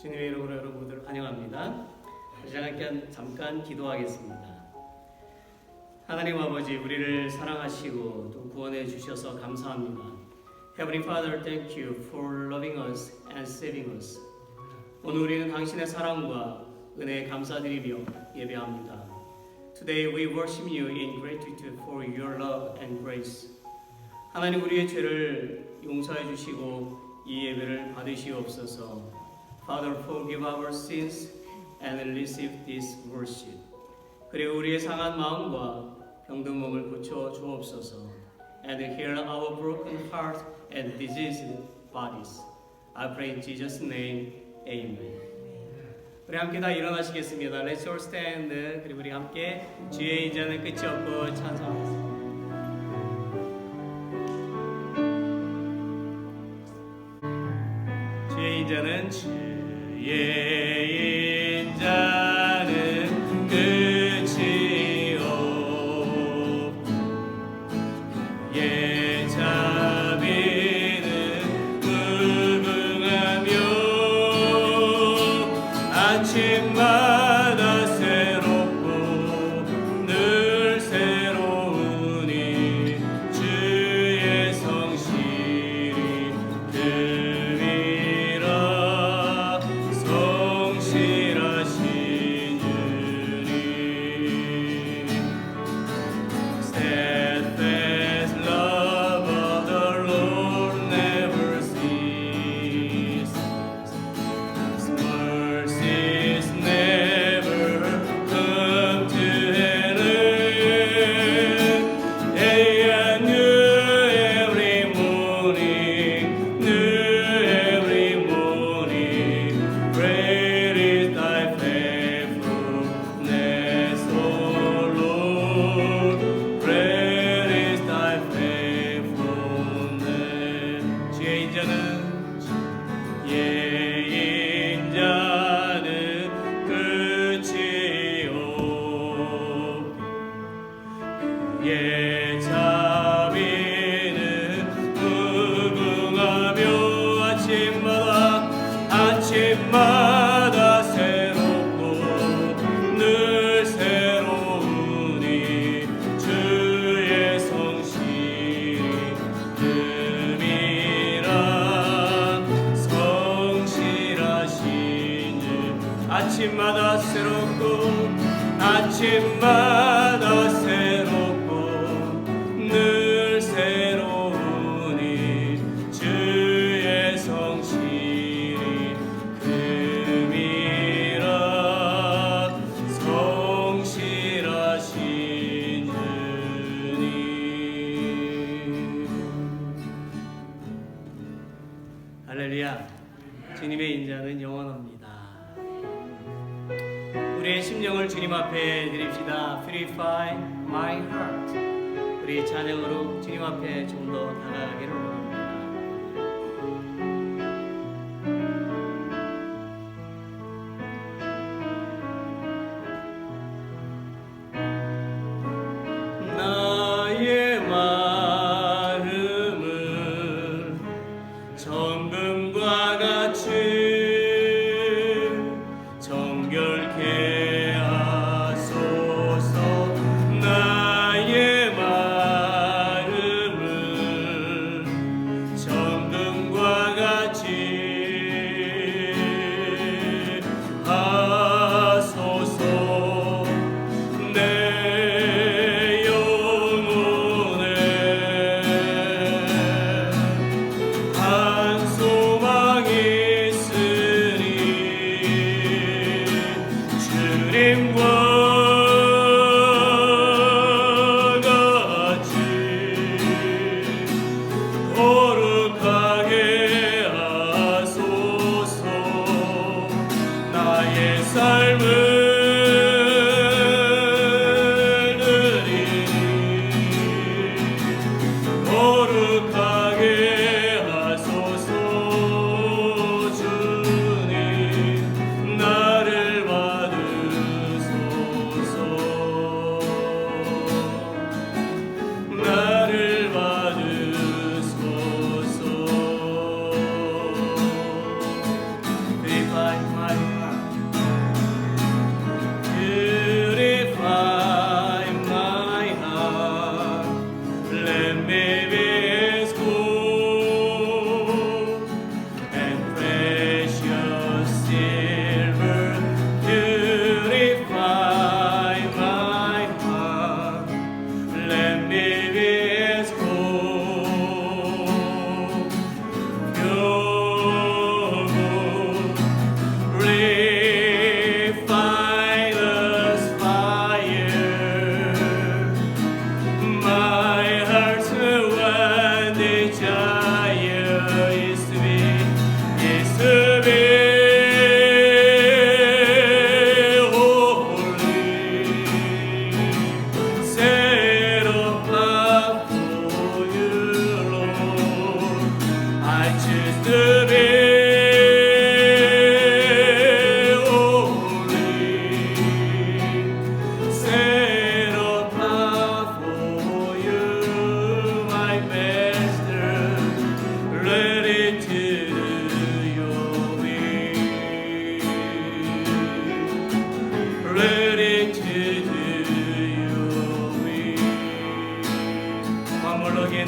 주님의 이름으로 여러분 모두를 환영합니다. 잠깐 기도하겠습니다. 하나님 아버지, 우리를 사랑하시고 또 구원해 주셔서 감사합니다. Heavenly Father, thank you for loving us and saving us. 오늘 우리는 당신의 사랑과 은혜에 감사드리며 예배합니다. Today we worship you in gratitude for your love and grace. 하나님, 우리의 죄를 용서해 주시고 이 예배를 받으시옵소서. Father, forgive our sins and receive this worship. 그리고 우리의 상한 마음과 병든 몸을 고쳐 주옵소서. And heal our broken heart and diseased bodies. I pray in Jesus' name, Amen. 우리 함께 다 일어나시겠습니다. Let's all stand. 그리고 우리 함께 주의 인자는 끝이 없고 찬송하겠습니다. 주의 인자는 끝이 없고 예 자비는 무궁하며 아침마다 새롭고 늘 새로우니 주의 성실이 금이라 성실하신 주님. Steadfast love of the Lord never ceases. His mercies never come to an end. They are new every morning, Great is thy faithfulness, O Lord. Great is thy faithfulness. 주의 인자는 끝이 없고 예 자비는 무궁하며 아침마다 새롭고 늘 새로우니 주의 성실이 금이라 성실하신 주. 아침마다 새롭고 늘 새로우니 주의 성실이 금이라 성실하신 주님. 할렐루야. 주님의 인자는 영원합니다. 우리의 심령을 주님 앞에 드립시다. Purify my heart. 우리 찬양으로 주님 앞에 좀 더 다가가기를 원합니다. 나의 마음을 정금과 같이 정결케 하소서. 나의 마음을 정금과 같이 하소서. 내 영혼에 한 소망이 있으니 주님과 같이 거룩하게 하소서. 나의 삶을 드리니 거룩하게 하소서. 주님 나를 받으소서. 나를 받으소서. Purify choose to be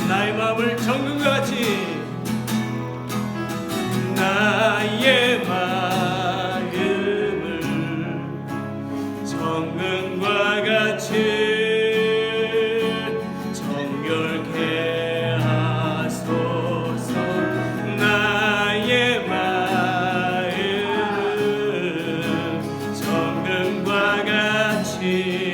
나의 마음을 정금과 같이 나의 마음을 정금과 같이 정결케 하소서. 나의 마음을 정금과 같이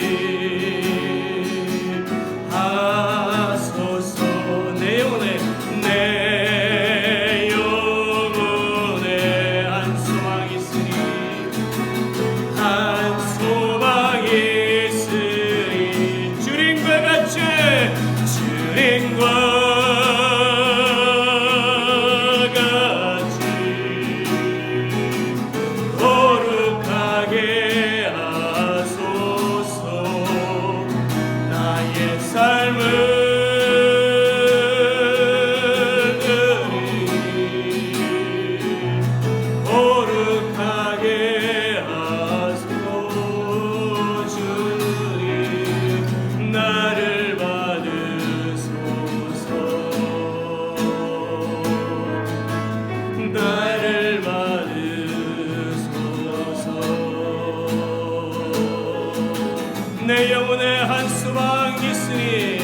내 영혼에 한 수방 있으니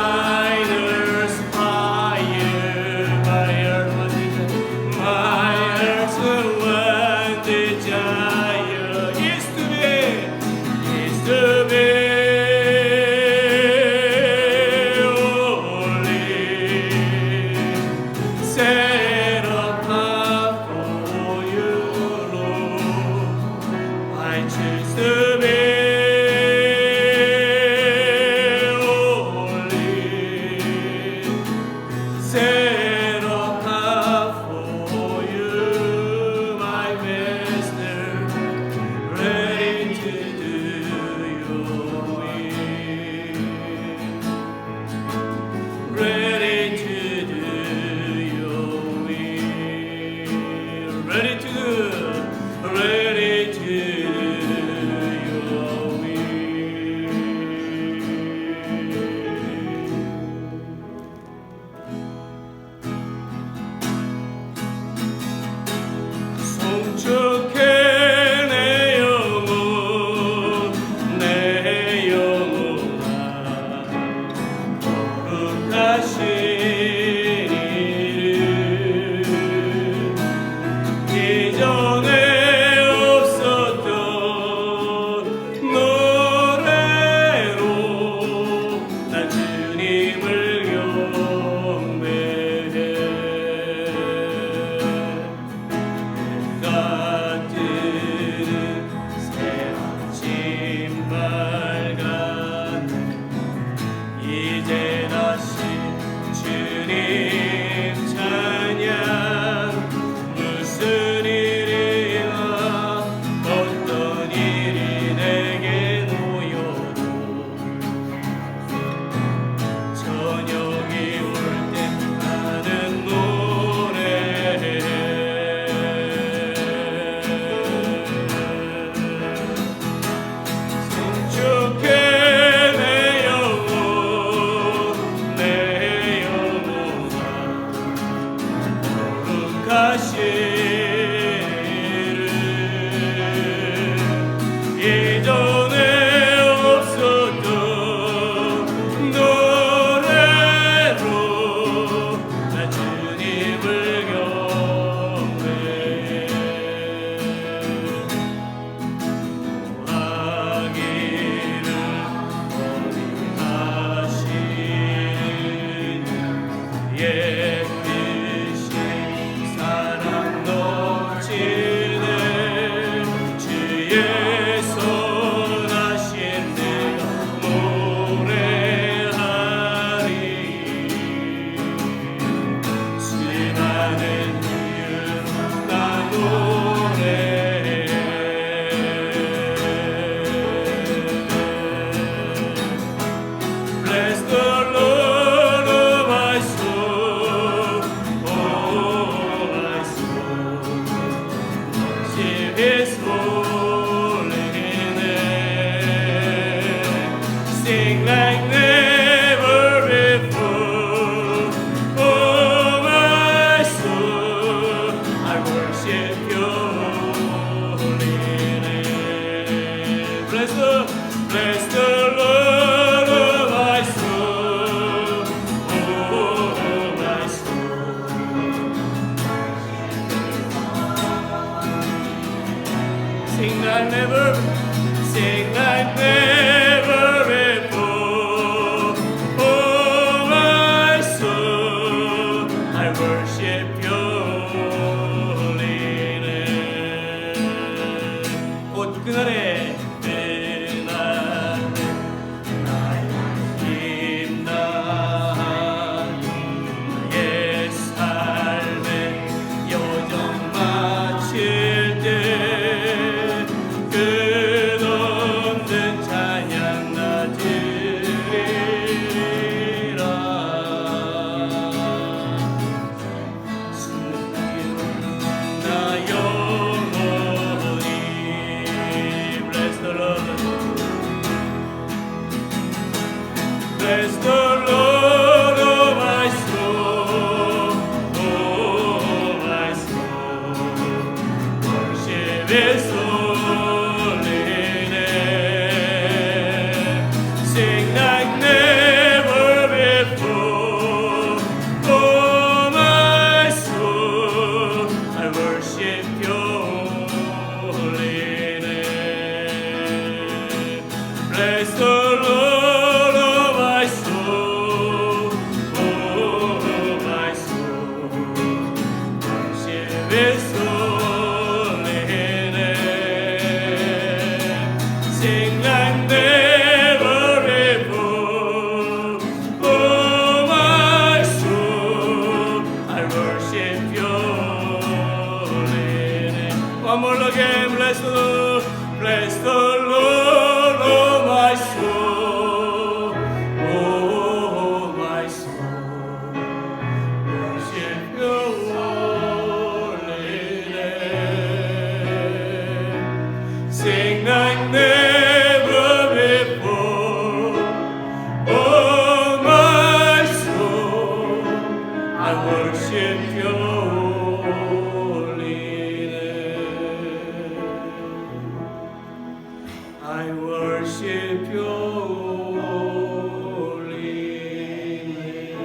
Refiner's fire, my heart's one desire is to be holy, set apart for you, Lord. I choose to be holy, set apart for you, my Master, ready to do your will, ready to do your will, ready to do. Ready to do your will. 송축해 내 영혼, 내 영혼아, 거룩하신 이름 이전에 이제 다시 주님 찬양. 무슨 일이나 어떤 일이 내게 놓여도 저녁이 올 때 나는 노래해. 송축해 이전에 없었던 노래로 나 주님을 경배해. 구하기를 원하시는 예 Bless the Lord, oh my soul, oh my soul. Worship His holy name. Sing like never before, oh my soul. I worship Your holy name. Bless the Lord. One more again, bless the Lord, oh my soul, oh my soul, worship Your holy name. Sing like never before, oh my soul, I worship Your I worship Your holy name.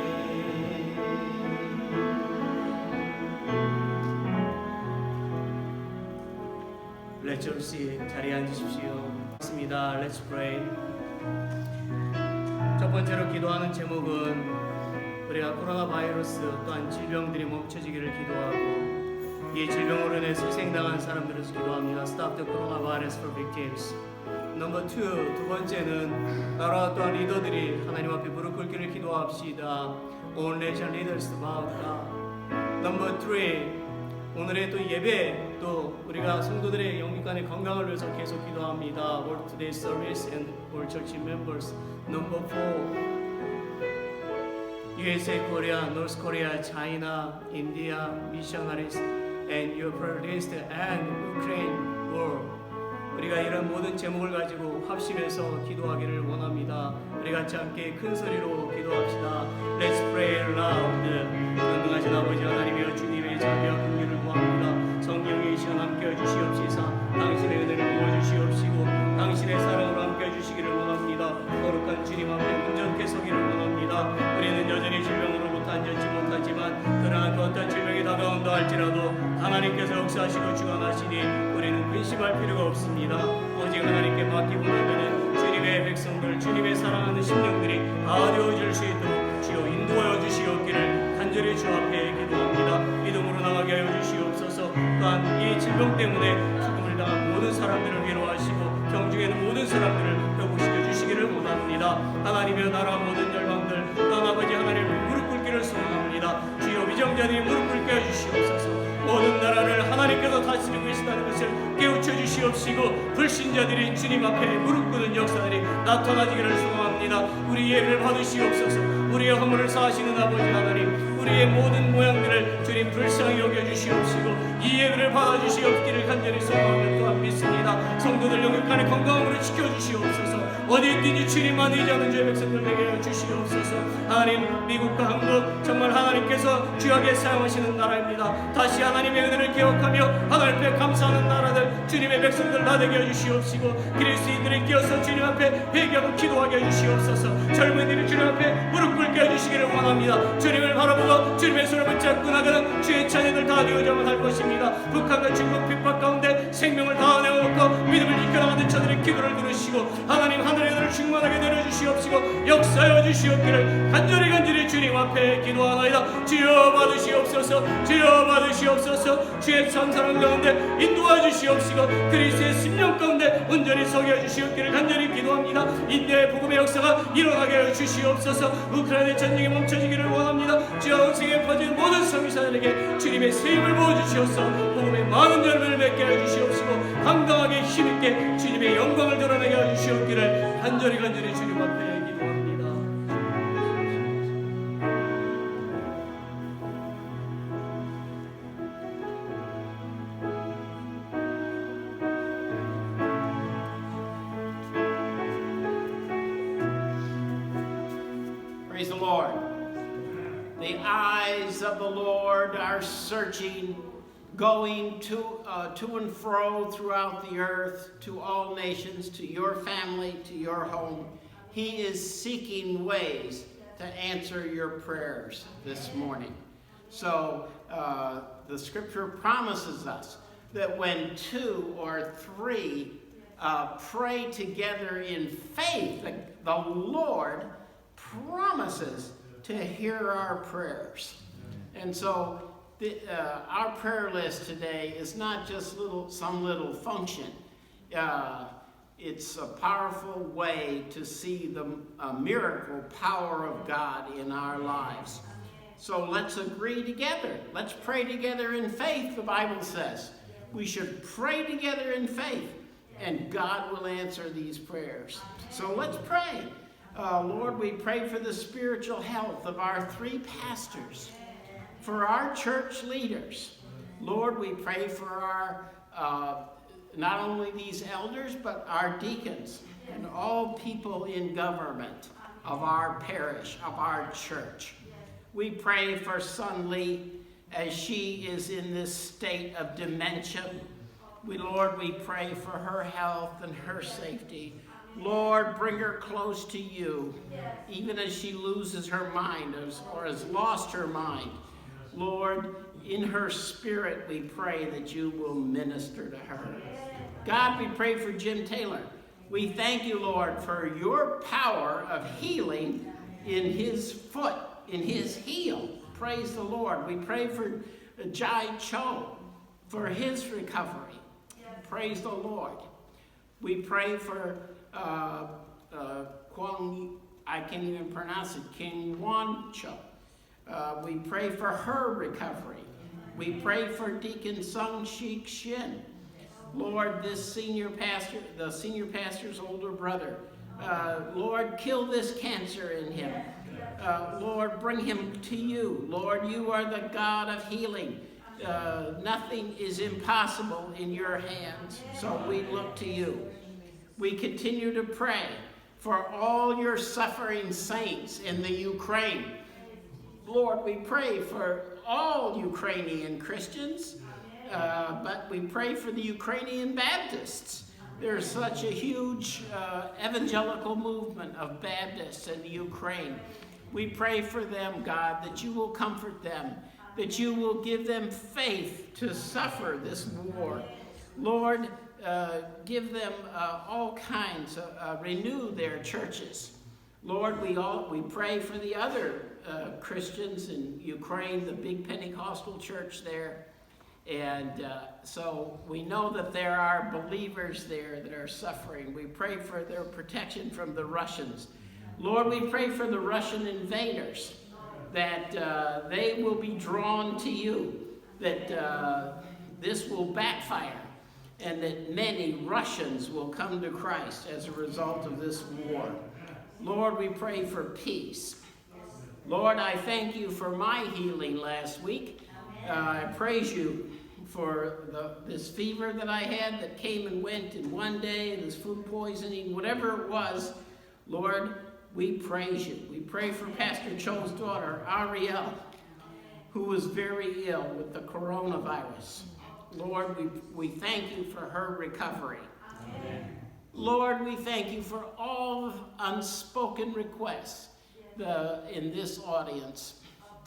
Let's all see. 자리에 앉으십시오. 있습니다. Let's pray. 첫 번째로 기도하는 제목은 우리가 코로나 바이러스 또한 질병들이 멈춰지기를 기도하고 이 질병으로 인해 희생당한 사람들에서 기도합니다. Stop the coronavirus for victims. Number two, 두 번째는 나라 또한 리더들이 하나님 앞에 무릎 꿇기를 기도합시다. All nation leaders about God. Number three, 오늘의 또 예배 또 우리가 성도들의 영육간의 건강을 위해서 계속 기도합니다. For today's service and for church members. Number four, USA, Korea, North Korea, China, India, missionaries, and your protest and Ukraine war. 우리가 이런 모든 제목을 가지고 합심해서 기도하기를 원합니다. 우리 같이 함께 큰 소리로 기도합시다. Let's pray loud. 전능하신 아버지 하나님이여 주님의 자비와 긍휼을 구합니다. 성령의 시간 함께해 주시옵시사 당신의 은혜를 부어주시옵시고 당신의 사랑으로 함께해 주시기를 원합니다. 거룩한 주님 앞에 온전케 서기를 원합니다. 우리는 여전히 질병으로부터 안전치 못하지만 그러나 그 어떤 질병이 다가온다 할지라도 하나님께서 역사하시고 주관하시니 우리는 근심할 필요가 없습니다. 오직 하나님께 맡기고 나면은 주님의 백성들, 주님의 사랑하는 심령들이 다 되어줄 수 있도록 주여 인도하여 주시옵기를 간절히 주 앞에 기도합니다. 믿음으로 나가게 하여 주시옵소서. 또한 이 질병 때문에 죽음을 당한 모든 사람들을 위로하시고 경중에는 모든 사람들을 회복시켜 주시기를 원합니다. 하나님의 나라 모든 열방들 또한 아버지 하나님을 무릎 꿇기를 소원합니다. 주여 위정자들이 무릎 꿇게 해주시옵소서. 모든 나라를 하나님께서 다스리고 계시다는 것을 깨우쳐 주시옵시고 불신자들이 주님 앞에 무릎 꿇는 역사들이 나타나지기를 소망합니다. 우리 예배를 받으시옵소서. 우리의 허물을 사하시는 아버지 하나님, 우리의 모든 모양들을 주님 불쌍히 여겨주시옵시고 이 예배를 받아주시옵기를 간절히 소망하며 또한 믿습니다. 성도들 영육간의 건강으로 지켜주시옵소서. 어디 있든지 주님만 의지하는 주의 백성들 되게 하여 주시옵소서. 하나님, 미국과 한국 정말 하나님께서 귀하게 사용하시는 나라입니다. 다시 하나님의 은혜를 기억하며 하나님께 감사하는 나라들 주님의 백성들 다 되게 해주시옵시고 그리스도인들을 끼어서 주님 앞에 회개하고 기도하게 해주시옵소서. 젊은이들이 주님 앞에 무릎 꿇게 해주시기를 원합니다. 주님을 바라보고 주님의 손을 붙잡고 나가는 주의 자녀들 다 되어져만 할 것입니다. 북한과 중국 핍박 가운데 생명을 다 내어놓고 믿음을 이끌어가는 저들의 기도를 들으시고 하나님 하늘의 은혜를 충만하게 내려주시옵시고 역사여 주시옵기를 간절히 주님 앞에 기도하나이다. 주여 받으시옵소서. 주여 받으시옵소서. 주의 참사랑 가운데 인도하 주시옵시고 그리스도의 심령 가운데 온전히 서게 해주시옵기를 간절히 기도합니다. 인도의 복음의 역사가 일어나게 하여 주시옵소서. 우크라이나의 전쟁이 멈춰지기를 원합니다. 주여 세계에 퍼진 모든 성교사들에게 주님의 세임을 부어주시옵소서. 복음의 많은 열매를 맺게 하여 주시옵시고 당당하게 힘있게 주님의 영광을 드러내게 하여 주시옵기를 간절히 주님 앞에 기도합니다. Praise the Lord. The eyes of the Lord are searching, going to and fro throughout the earth, to all nations, to your family, to your home. He is seeking ways to answer your prayers this morning. So the scripture promises us that when 2 or 3 pray together in faith, the Lord promises to hear our prayers. And so our prayer list today is not just some little function. It's a powerful way to see the miracle power of God in our lives. So let's agree together. Let's pray together in faith, the Bible says. We should pray together in faith, and God will answer these prayers. So let's pray. Lord, we pray for the spiritual health of our 3 pastors, for our church leaders. Lord, we pray for our, not only these elders, but our deacons and all people in government of our parish, of our church. We pray for Sun Lee as she is in this state of dementia. Lord, we pray for her health and her safety. Lord, bring her close to you, even as she loses her mind or has lost her mind. Lord, in her spirit, we pray that you will minister to her. God, we pray for Jim Taylor. We thank you, Lord, for your power of healing in his foot, in his heel. Praise the Lord. We pray for Jai Cho for his recovery. Praise the Lord. We pray for Kwang, I can't even pronounce it, King Wan Cho. We pray for her recovery. We pray for Deacon Sung Shik Shin. Lord, the senior pastor's older brother. Lord, kill this cancer in him. Lord, bring him to you. Lord, you are the God of healing. Nothing is impossible in your hands, so we look to you. We continue to pray for all your suffering saints in the Ukraine. Lord, we pray for all Ukrainian Christians, but we pray for the Ukrainian Baptists. There's such a huge evangelical movement of Baptists in the Ukraine. We pray for them, God, that you will comfort them, that you will give them faith to suffer this war. Lord, give them all kinds of, renew their churches. Lord, we pray for the other Christians in Ukraine, the big Pentecostal church there. And so we know that there are believers there that are suffering. We pray for their protection from the Russians. Lord, we pray for the Russian invaders, that they will be drawn to you, that this will backfire, and that many Russians will come to Christ as a result of this war. Lord, we pray for peace. Lord, I thank you for my healing last week. I praise you for this fever that I had that came and went in one day, this food poisoning, whatever it was. Lord, we praise you. We pray for Pastor Cho's daughter, Ariel, who was very ill with the coronavirus. Lord, we thank you for her recovery. Amen. Lord, we thank you for all unspoken requests in this audience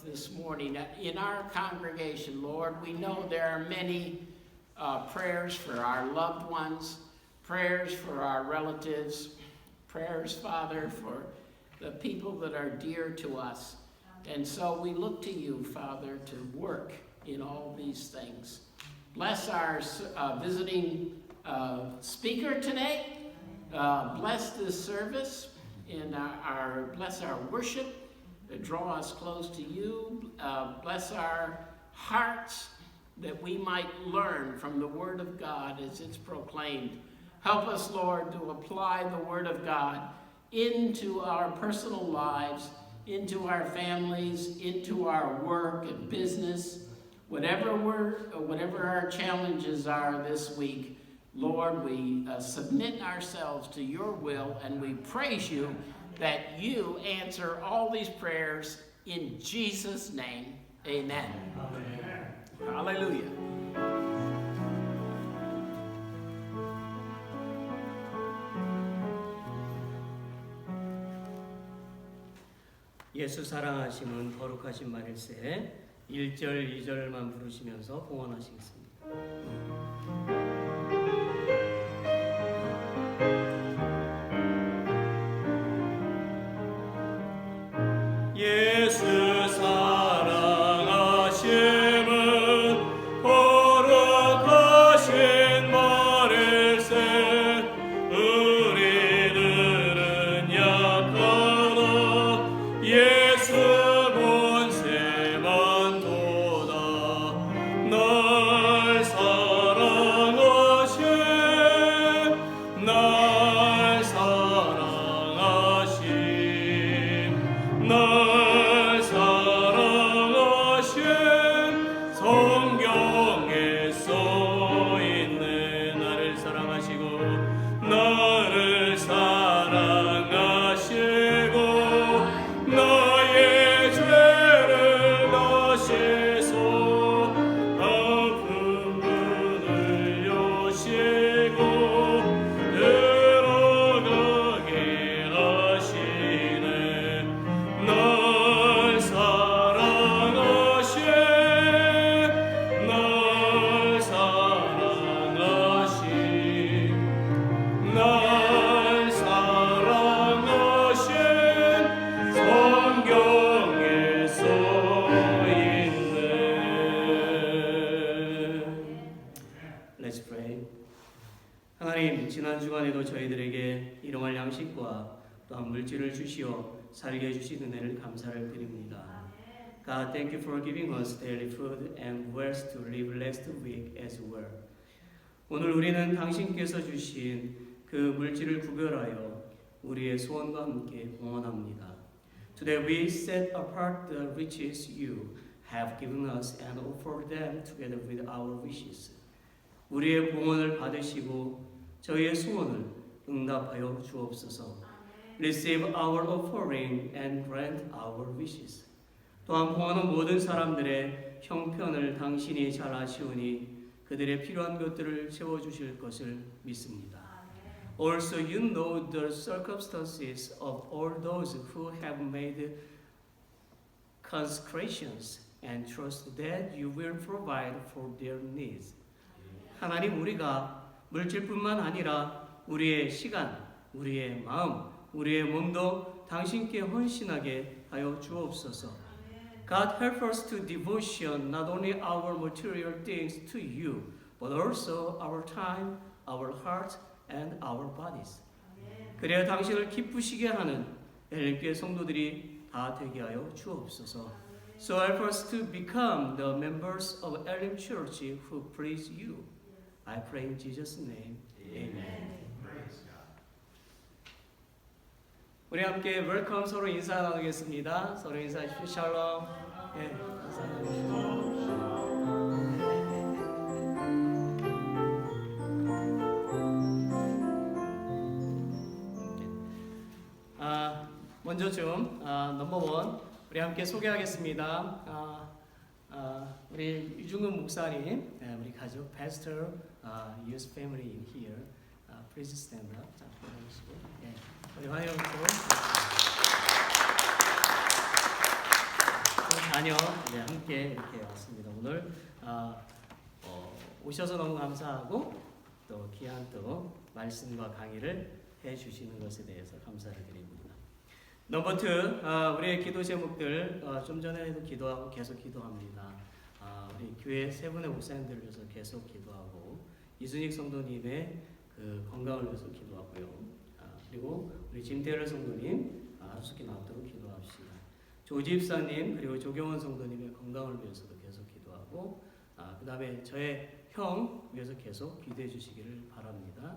this morning, in our congregation. Lord, we know there are many prayers for our loved ones, prayers for our relatives, prayers, Father, for the people that are dear to us. And so we look to you, Father, to work in all these things. Bless our visiting speaker today. Bless this service, and bless our worship. Draw us close to you. Bless our hearts that we might learn from the Word of God as it's proclaimed. Help us, Lord, to apply the Word of God into our personal lives, into our families, into our work and business. Whatever our challenges are this week, Lord, we submit ourselves to your will, and we praise you that you answer all these prayers in Jesus' name. Amen. Hallelujah. 예수 사랑하심은 거룩하신 말일세 1절 2절만 부르시면서 봉헌하시겠습니다. 예수 사랑하심은 거룩하신 말일세 우리들은 약하나 예수 본세만 도다 날 사랑하심 날 사랑하심 날 사랑하심 성경에 써있네 나를 사랑하시고 나를 사랑하시고 나의 죄를 다시소 아픈 눈을 여시고 들어가게 하시네 날 사랑하심 날 사랑하심 날 사랑하심 성경에 써있네. Let's pray. 하나님, 지난 주간에도 저희들에게 일용할 양식과 또한 물질을 주시어 살게 해주신 은혜를 감사를 드립니다. God, thank you for giving us daily food and words to live last week as well. 오늘 우리는 당신께서 주신 그 물질을 구별하여 우리의 소원과 함께 봉헌합니다. Today we set apart the riches you have given us and offer them together with our wishes. 우리의 봉헌을 받으시고 저희의 소원을 응답하여 주옵소서. Receive our offering and grant our wishes. 또한 봉헌한 모든 사람들의 형편을 당신이 잘 아시오니 그들의 필요한 것들을 채워주실 것을 믿습니다. Also you know the circumstances of all those who have made consecrations and trust that you will provide for their needs. 하나님, 우리가 물질뿐만 아니라 우리의 시간, 우리의 마음, 우리의 몸도 당신께 헌신하게 하여 주옵소서. God, help us to devotion not only our material things to you, but also our time, our heart, and our bodies. 그래야 당신을 기쁘시게 하는 엘림교회 성도들이 다 되게 하여 주옵소서. So help us to become the members of Elim Church who please you. I pray in Jesus' name. Amen. 우리 함께 웰컴 서로 인사 나누겠습니다. 서로 인사하십시오. 샬롬. 예, 인사 나누십시오. 먼저 좀 넘버원 우리 함께 소개하겠습니다. 우리 유중근 목사님, 우리 가족, pastor, youth family in here. Please stand up. 자, 보시고, 예, 우리 환영도 자녀 함께 이렇게 왔습니다. 오늘 오셔서 너무 감사하고 또 귀한 또 말씀과 강의를 해주시는 것에 대해서 감사를 드립니다. 넘버 2, 우리의 기도 제목들 좀 전에도 기도하고 계속 기도합니다. 우리 교회 세 분의 목사님들을 위해서 계속 기도하고 이순익 성도님의 그 건강을 위해서 기도하고요. 그리고 우리 김태열 성도님 하숙기 나오도록 기도합시다. 조집사님 그리고 조경원 성도님의 건강을 위해서도 계속 기도하고 그 다음에 저의 형 위해서 계속 기도해 주시기를 바랍니다.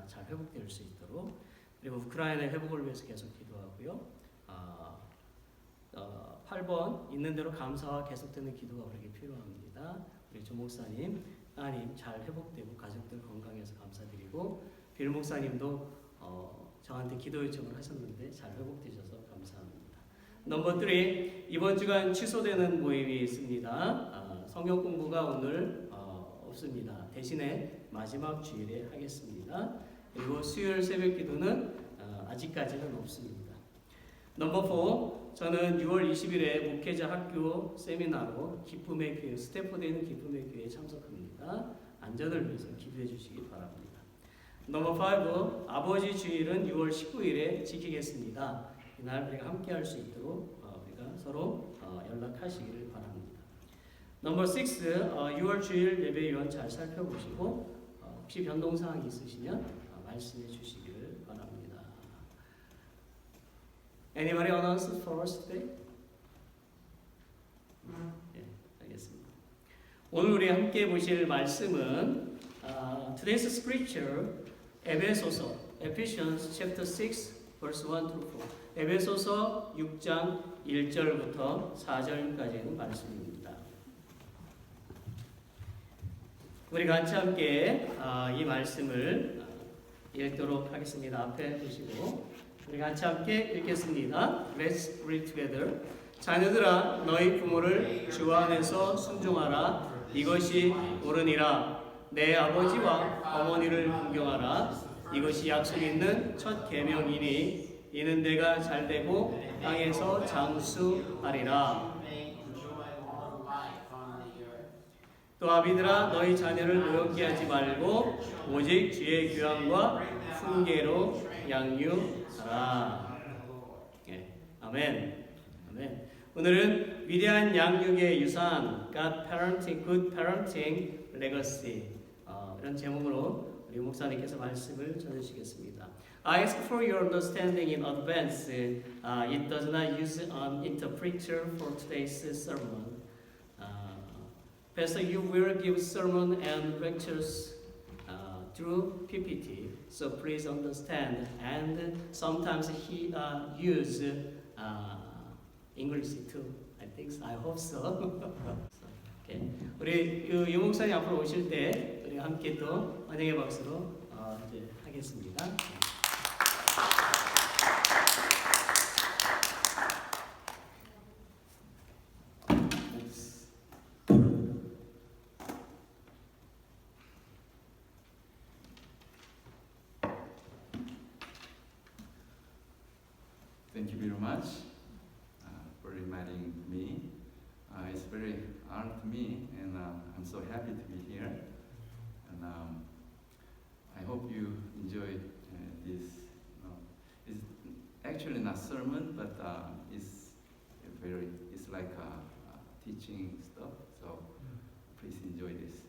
잘 회복될 수 있도록. 그리고 우크라이나의 회복을 위해서 계속 기도하고요. 8번 있는 대로 감사와 계속되는 기도가 우리에게 필요합니다. 우리 조 목사님 따님 잘 회복되고 가족들 건강해서 감사드리고 빌 목사님도 저한테 기도 요청을 하셨는데 잘 회복되셔서 감사합니다. 넘버 3, 이번 주간 취소되는 모임이 있습니다. 성경 공부가 오늘 없습니다. 대신에 마지막 주일에 하겠습니다. 그리고 수요일 새벽 기도는 아직까지는 없습니다. 넘버 4, 저는 6월 20일에 목회자 학교 세미나로 기쁨의 교회, 스태포드에 있는 기쁨의 교회에 참석합니다. 안전을 위해서 기도해 주시기 바랍니다. 넘버 5, 아버지 주일은 6월 19일에 지키겠습니다. 이날 우리가 함께 할 수 있도록 우리가 서로 연락하시기를 바랍니다. 넘버 6, 6월 주일 예배 요원 잘 살펴보시고 혹시 변동사항이 있으시면 말씀해 주시기를 바랍니다. Anybody announce for us today? 예, 알겠습니다. 오늘 우리 함께 보실 말씀은 Today's Scripture 에베소서 Ephesians chapter 6 verse 1 through 4 에베소서 6장 1절부터 4절까지의 말씀입니다. 우리 같이 함께 이 말씀을 읽도록 하겠습니다. 앞에 보시고 우리 같이 함께 읽겠습니다. Let's read together. 자녀들아 너희 부모를 주 안에서 순종하라. 이것이 옳으니라. 내 아버지와 어머니를 존경하라. 이것이 약속 있는 첫 계명이니 이는 내가 잘되고 땅에서 장수하리라. 또 아비들아 너희 자녀를 노엽게 하지 말고 오직 주의 교양과 훈계로 양육하라. 예, 아멘. 아멘. 오늘은 위대한 양육의 유산, Good Parenting Legacy 이런 제목으로 우리 목사님께서 말씀을 전해주시겠습니다. I ask for your understanding in advance. It does not use an interpreter for today's sermon. Pastor, you will give sermon and lectures through PPT, so please understand. And sometimes he use English too. I think so. I hope so. Okay. 우리 유 목사님 앞으로 오실 때 우리 함께 또 환영의 박수로 이제 하겠습니다. Thank you very much for inviting me. It's very honor to me, and I'm so happy to be here. And I hope you enjoy this. It's actually not sermon, but it's like teaching stuff. So please enjoy this.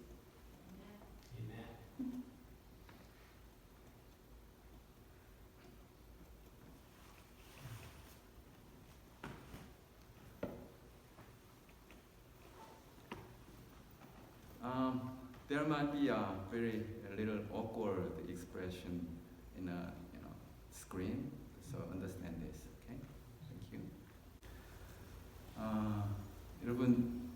There might be a little awkward expression in a screen, so understand this. Okay, thank you. 여러분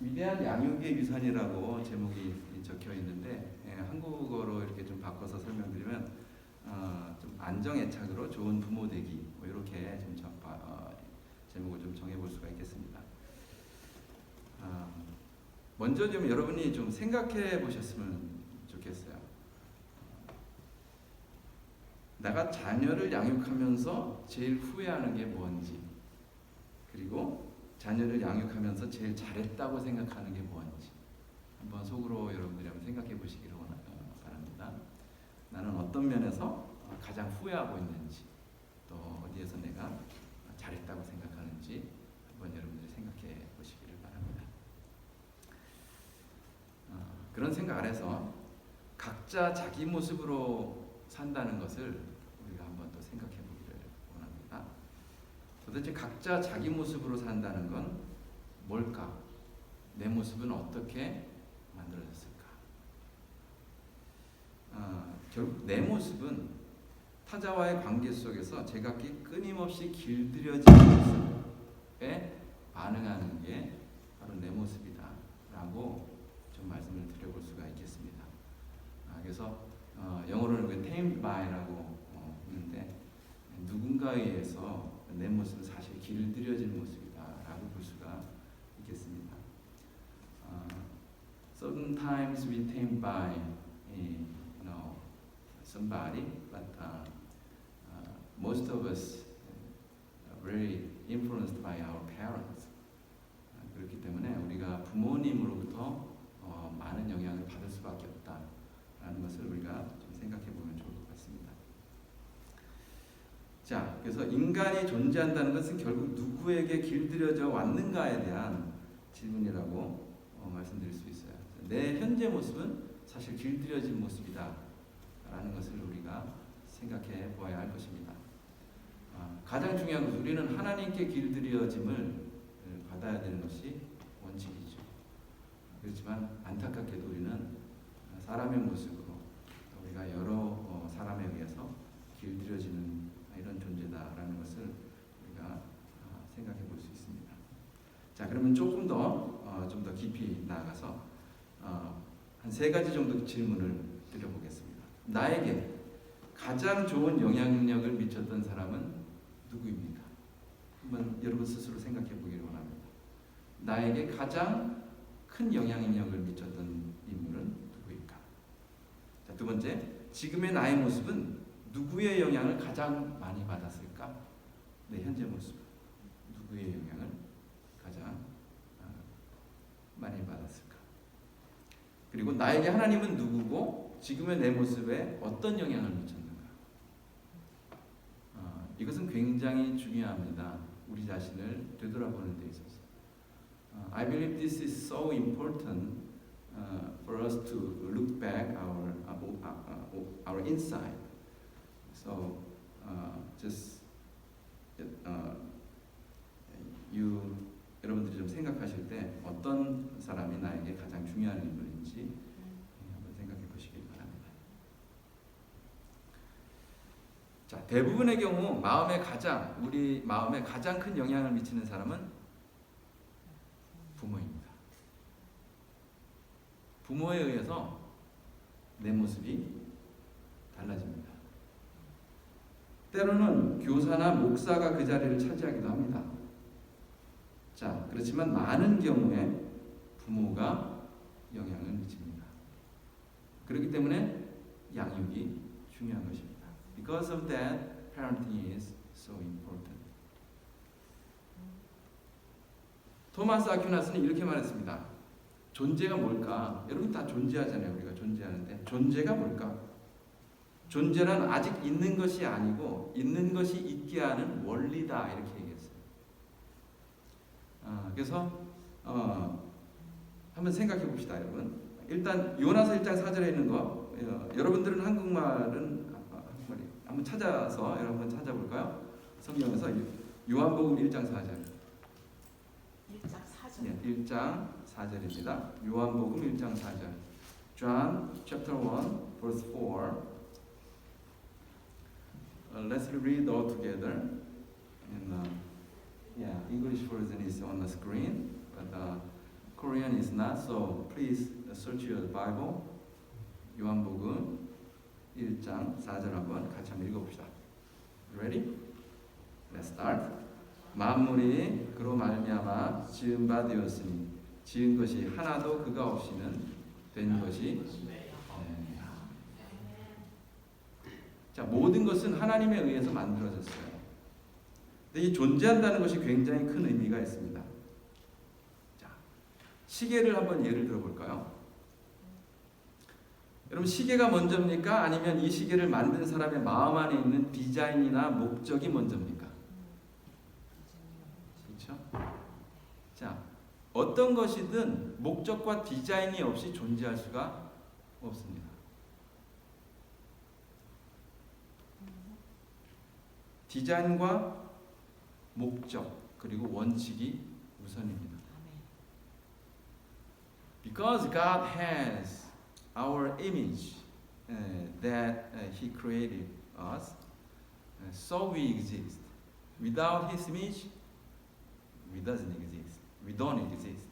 위대한 양육의 유산이라고 제목이 적혀 있는데 한국어로 이렇게 좀 바꿔서 설명드리면 좀 안정애착으로 좋은 부모 되기 뭐 이렇게 좀 제목을 좀 정해볼 수가 있겠습니다. 먼저 좀 여러분이 좀 생각해 보셨으면 좋겠어요. 내가 자녀를 양육하면서 제일 후회하는 게 뭔지, 그리고 자녀를 양육하면서 제일 잘했다고 생각하는 게 뭔지 한번 속으로 여러분들이 한번 생각해 보시기를 바랍니다. 나는 어떤 면에서 가장 후회하고 있는지, 또 어디에서 내가 잘했다고 생각하는지 한번 여러분들이 생각해 보시기를 바랍니다. 그런 생각 아래서 각자 자기 모습으로 산다는 것을 우리가 한번 또 생각해 보기를 원합니다. 도대체 각자 자기 모습으로 산다는 건 뭘까? 내 모습은 어떻게 만들어졌을까? 결국 내 모습은 타자와의 관계 속에서 제각기 끊임없이 길들여지는 모습에 반응하는 게 바로 내 모습이다 라고 좀 말씀을 드려볼 수가 있겠습니다. 그래서 영어로는 tamed by라고 하는데 누군가에 의해서 내 모습은 사실 길들여진 모습이다라고 볼 수가 있겠습니다. Sometimes we tamed by somebody, but most of us are very influenced by our parents. 그렇기 때문에 우리가 부모님으로부터 많은 영향을 받을 수밖에 없다라는 것을 우리가 좀 생각해 보면 좋을 것 같습니다. 자, 그래서 인간이 존재한다는 것은 결국 누구에게 길들여져 왔는가에 대한 질문이라고 말씀드릴 수 있어요. 내 현재 모습은 사실 길들여진 모습이다 라는 것을 우리가 생각해 보아야 할 것입니다. 가장 중요한 것은 우리는 하나님께 길들여짐을 받아야 되는 것이 원칙이죠. 그렇지만 안타깝게도 우리는 사람의 모습으로 우리가 여러 사람에 의해서 길들여지는 이런 존재다라는 것을 우리가 생각해 볼 수 있습니다. 자, 그러면 조금 더 좀 더 깊이 나아가서 한 3가지 정도 질문을 드려보겠습니다. 나에게 가장 좋은 영향력을 미쳤던 사람은 누구입니까? 한번 여러분 스스로 생각해 보기를 원합니다. 나에게 가장 큰 영향력을 미쳤던 인물은 누구일까? 자, 2번째, 지금의 나의 모습은 누구의 영향을 가장 많이 받았을까? 내 현재 모습 누구의 영향을 가장 많이 받았을까? 그리고 나에게 하나님은 누구고 지금의 내 모습에 어떤 영향을 미쳤는가? 이것은 굉장히 중요합니다. 우리 자신을 되돌아보는 데 있어서. I believe this is so important for us to look back our inside. So just 여러분들이 좀 생각하실 때 어떤 사람이 나에게 가장 중요한 인물인지 한번 생각해 보시기 바랍니다. 자, 대부분의 경우 우리 마음에 가장 큰 영향을 미치는 사람은 부모입니다. 부모에 의해서 내 모습이 달라집니다. 때로는 교사나 목사가 그 자리를 차지하기도 합니다. 자, 그렇지만 많은 경우에 부모가 영향을 미칩니다. 그렇기 때문에 양육이 중요한 것입니다. Because of that, parenting is so important. 토마스 아퀴나스는 이렇게 말했습니다. 존재가 뭘까? 여러분 다 존재하잖아요. 우리가 존재하는데 존재가 뭘까? 존재란 아직 있는 것이 아니고 있는 것이 있게 하는 원리다 이렇게 얘기했어요. 그래서 한번 생각해 봅시다, 여러분. 일단 요나서 1장 4절에 있는 거 여러분들은 한국말이 한번 찾아서 여러분 한번 찾아볼까요? 성경에서 요한복음 1장 4절. 1장 4절. 네, 1장 4절입니다. 요한복음 1장 4절. John chapter 1 verse 4. Let's read all together. And English version is on the screen, but Korean is not. So please search your Bible. 요한복음 1장 4절 한번 같이 한번 읽어봅시다. Ready? Let's start. 만물이 그로 말미암아 지은 바 되었으니 지은 것이 하나도 그가 없이는 된 것이 자, 모든 것은 하나님에 의해서 만들어졌어요. 근데 이 존재한다는 것이 굉장히 큰 의미가 있습니다. 자, 시계를 한번 예를 들어볼까요? 여러분, 시계가 먼저입니까? 아니면 이 시계를 만든 사람의 마음 안에 있는 디자인이나 목적이 먼저입니까? 그렇죠? 자, 어떤 것이든 목적과 디자인이 없이 존재할 수가 없습니다. 디자인과 목적 그리고 원칙이 우선입니다. Because God has our image that He created us, so we exist. Without His image, we doesn't exist. We don't exist.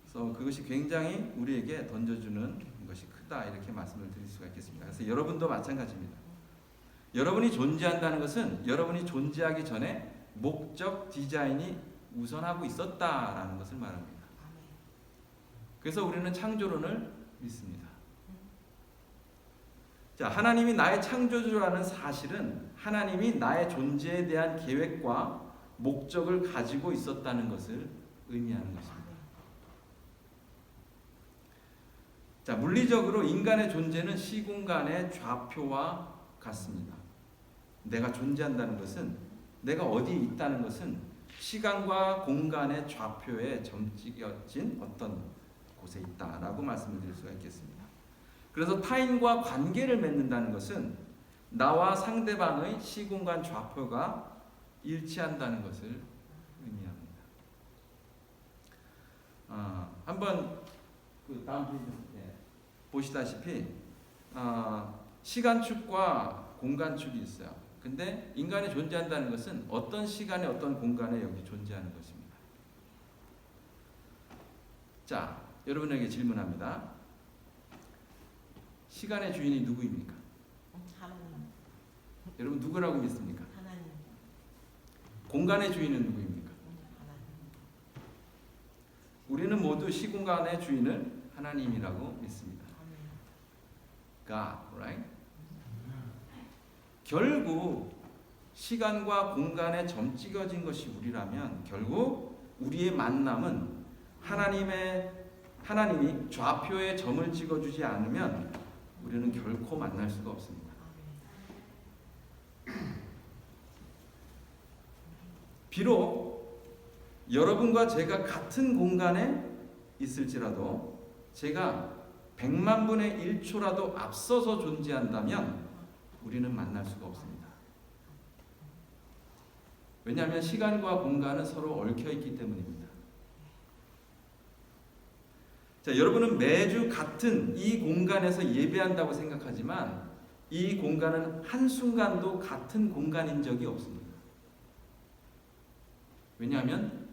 So 그것이 굉장히 우리에게 던져주는 것이 크다 이렇게 말씀을 드릴 수가 있겠습니다. 그래서 여러분도 마찬가지입니다. 여러분이 존재한다는 것은 여러분이 존재하기 전에 목적 디자인이 우선하고 있었다라는 것을 말합니다. 그래서 우리는 창조론을 믿습니다. 자, 하나님이 나의 창조주라는 사실은 하나님이 나의 존재에 대한 계획과 목적을 가지고 있었다는 것을 의미하는 것입니다. 자, 물리적으로 인간의 존재는 시공간의 좌표와 같습니다. 내가 존재한다는 것은, 내가 어디에 있다는 것은 시간과 공간의 좌표에 점찍여진 어떤 곳에 있다라고 말씀을 드릴 수가 있겠습니다. 그래서 타인과 관계를 맺는다는 것은 나와 상대방의 시공간 좌표가 일치한다는 것을 의미합니다. 한번 그 다음 페이지 보시다시피 시간축과 공간축이 있어요. 근데 인간이 존재한다는 것은 어떤 시간에 어떤 공간에 여기 존재하는 것입니다. 자, 여러분에게 질문합니다. 시간의 주인이 누구입니까? 하나님. 여러분 누구라고 믿습니까? 하나님. 공간의 주인은 누구입니까? 하나님. 우리는 모두 시공간의 주인을 하나님이라고 믿습니다. God, right? 결국 시간과 공간에 점찍어진 것이 우리라면 결국 우리의 만남은 하나님이 좌표에 점을 찍어주지 않으면 우리는 결코 만날 수가 없습니다. 비록 여러분과 제가 같은 공간에 있을지라도 제가 100만 분의 1초라도 앞서서 존재한다면 우리는 만날 수가 없습니다. 왜냐하면 시간과 공간은 서로 얽혀 있기 때문입니다. 자, 여러분은 매주 같은 이 공간에서 예배한다고 생각하지만 이 공간은 한순간도 같은 공간인 적이 없습니다. 왜냐하면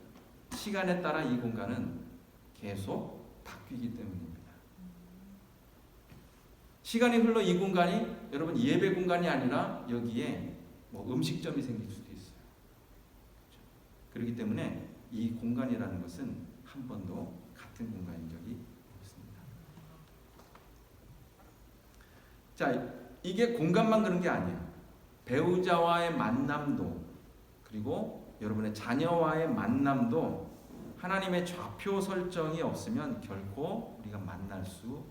시간에 따라 이 공간은 계속 바뀌기 때문입니다. 시간이 흘러 이 공간이 여러분 예배 공간이 아니라 여기에 뭐 음식점이 생길 수도 있어요. 그렇기 때문에 이 공간이라는 것은 한 번도 같은 공간인 적이 없습니다. 자, 이게 공간만 그런 게 아니에요. 배우자와의 만남도 그리고 여러분의 자녀와의 만남도 하나님의 좌표 설정이 없으면 결코 우리가 만날 수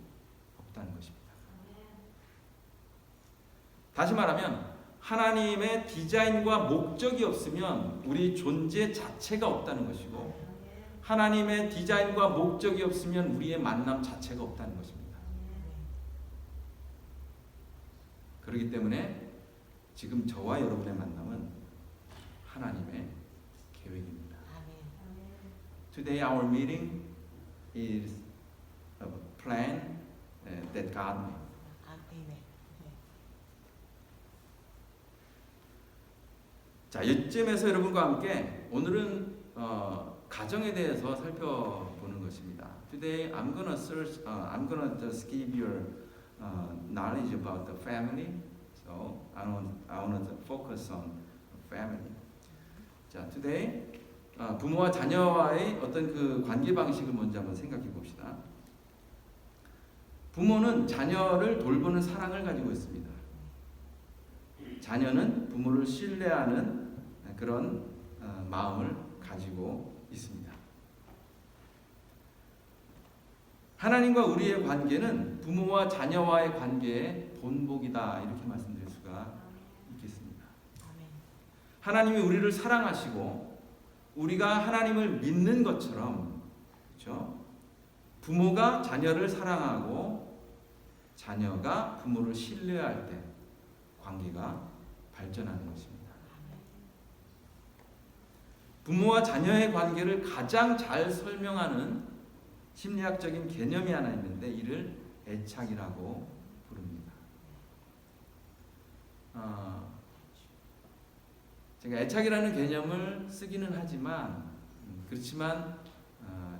없다는 것입니다. 다시 말하면 하나님의 디자인과 목적이 없으면 우리 존재 자체가 없다는 것이고 하나님의 디자인과 목적이 없으면 우리의 만남 자체가 없다는 것입니다. 그렇기 때문에 지금 저와 여러분의 만남은 하나님의 계획입니다. Today our meeting is a plan that God made. 자, 이쯤에서 여러분과 함께 오늘은 가정에 대해서 살펴보는 것입니다. Today I'm gonna just give you knowledge about the family. So I want to focus on family. 자, today 부모와 자녀와의 어떤 그 관계 방식을 먼저 한번 생각해 봅시다. 부모는 자녀를 돌보는 사랑을 가지고 있습니다. 자녀는 부모를 신뢰하는 그런 마음을 가지고 있습니다. 하나님과 우리의 관계는 부모와 자녀와의 관계의 본보기다 이렇게 말씀드릴 수가 있겠습니다. 하나님이 우리를 사랑하시고 우리가 하나님을 믿는 것처럼 그렇죠? 부모가 자녀를 사랑하고 자녀가 부모를 신뢰할 때 관계가 발전하는 것입니다. 부모와 자녀의 관계를 가장 잘 설명하는 심리학적인 개념이 하나 있는데 이를 애착이라고 부릅니다. 제가 애착이라는 개념을 쓰기는 하지만 그렇지만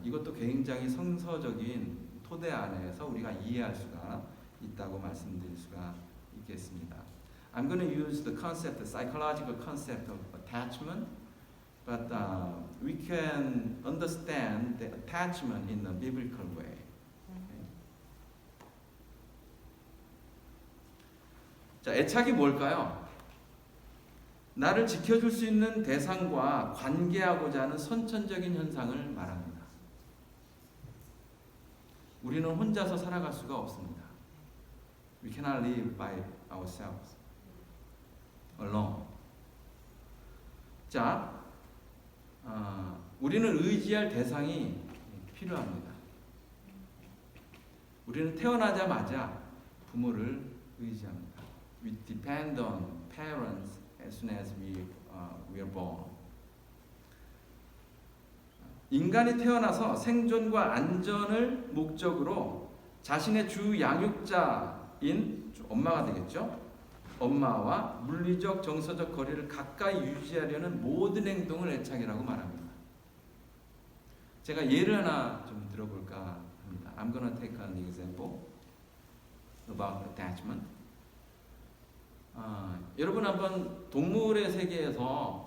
이것도 굉장히 성서적인 토대 안에서 우리가 이해할 수가 있다고 말씀드릴 수가 있겠습니다. I'm going to use the concept, the psychological concept of attachment, but we can understand the attachment in a biblical way. 자, 애착이 뭘까요? 나를 지켜줄 수 있는 대상과 관계하고자 하는 선천적인 현상을 말합니다. 우리는 혼자서 살아갈 수가 없습니다. We cannot live by ourselves, alone. 자, 우리는 의지할 대상이 필요합니다. 우리는 태어나자마자 부모를 의지합니다. We depend on parents as soon as we are born. 인간이 태어나서 생존과 안전을 목적으로 자신의 주 양육자인 엄마가 되겠죠. 엄마와 물리적 정서적 거리를 가까이 유지하려는 모든 행동을 애착이라고 말합니다. 제가 예를 하나 좀 들어볼까 합니다. I'm gonna take an example about attachment. 여러분 한번 동물의 세계에서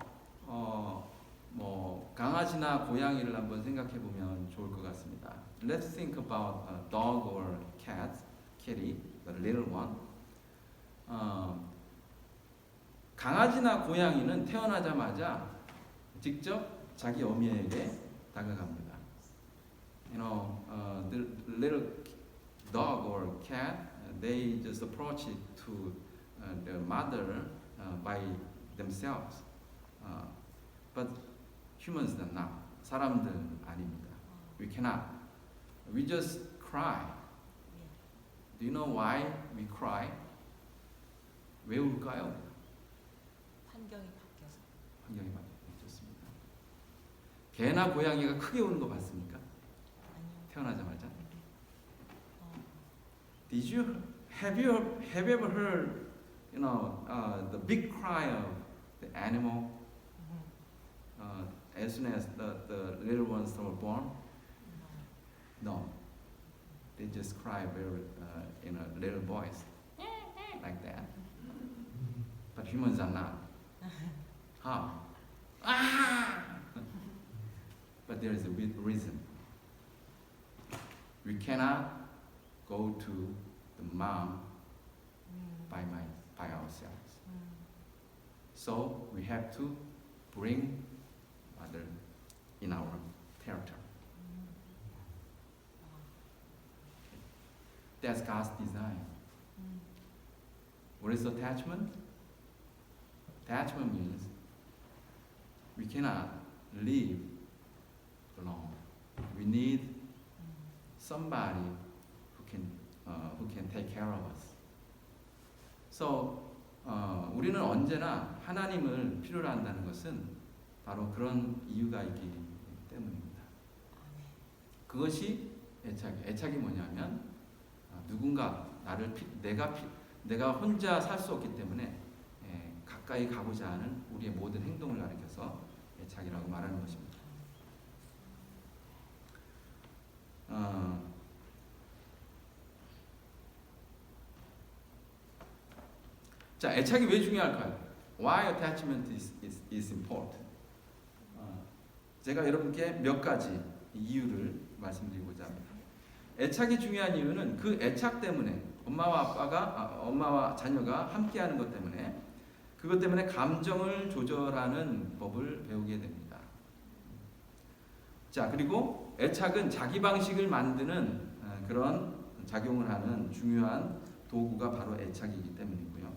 뭐 강아지나 고양이를 한번 생각해 보면 좋을 것 같습니다. Let's think about a dog or cat, kitty, the little one. 강아지나 고양이는 태어나자마자 직접 자기 어미에게 다가갑니다. You know, the little dog or cat, they just approach it to the mother by themselves. But humans are not. 사람들은 아닙니다. We cannot. We just cry. Do you know why we cry? 왜 울까요? 환경이 바뀌어서. 환경이 바뀌었습니다. 개나 고양이가 크게 우는 거 봤습니까? 아니요. 태어나자마자. Have you ever heard, you know, the big cry of the animal as soon as the little ones were born? No. They just cry very in a little voice, like that. But humans are not. How? But there is a big reason. We cannot go to the mom by ourselves. So we have to bring mother in our territory. That's God's design. What is attachment? Attachment means we cannot live alone. We need somebody who can take care of us. So 우리는 언제나 하나님을 필요로 한다는 것은 바로 그런 이유가 있기 때문입니다. 그것이 애착이 뭐냐면 누군가 내가 혼자 살 수 없기 때문에 가까이 가고자 하는 우리의 모든 행동을 가리켜서 애착이라고 말하는 것입니다. 자, 애착이 왜 중요할까요? Why attachment is important? 제가 여러분께 몇 가지 이유를 말씀드리고자 합니다. 애착이 중요한 이유는 그 애착 때문에 엄마와 자녀가 함께하는 것 때문에 그것 때문에 감정을 조절하는 법을 배우게 됩니다. 자, 그리고 애착은 자기 방식을 만드는 그런 작용을 하는 중요한 도구가 바로 애착이기 때문이고요.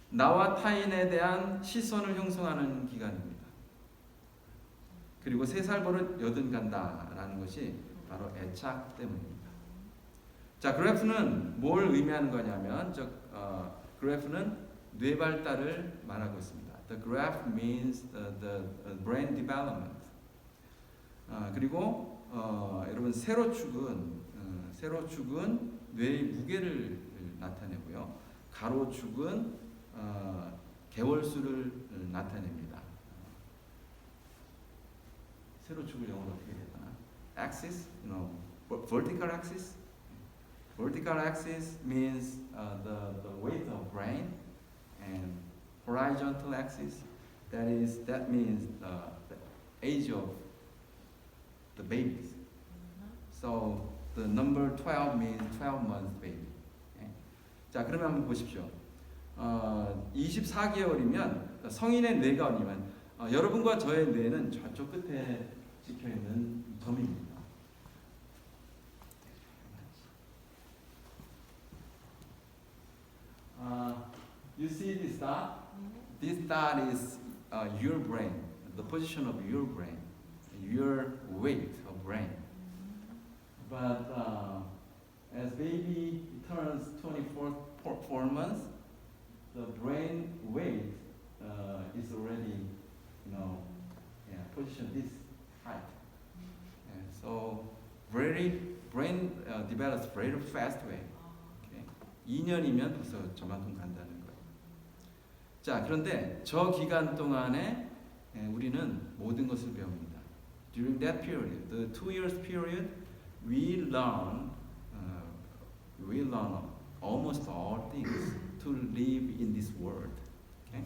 나와 타인에 대한 시선을 형성하는 기관입니다. 그리고 3살 버릇 80 간다라는 것이 바로 애착 때문입니다. 자, 그래프는 뭘 의미하는 거냐면 그래프는 뇌 발달을 말하고 있습니다. The graph means the brain development. 그리고 여러분 세로축은 뇌의 무게를 나타내고요. 가로축은 개월수를 나타냅니다. 세로축을 영어로 어떻게 되나? Axis, vertical axis. Vertical axis means the weight of brain, and horizontal axis that means the age of the babies. So the number 12 means 12 months baby. 예. 자, 그러면 한번 보십시오. 24개월이면 성인의 뇌가 아니면 여러분과 저의 뇌는 저쪽 끝에 찍혀 있는 점입니다. You see this dot? This dot is your brain, the position of your brain, your weight of brain. But as baby turns 24 months, the brain weight is already, position this height. And so brain develops very fast way. Okay? 2년이면 벌써 저만큼 간다는 거예요. 자, 그런데 저 기간 동안에 우리는 모든 것을 배웁니다. During that period, the 2 years period, we learn almost all things to live in this world. Okay?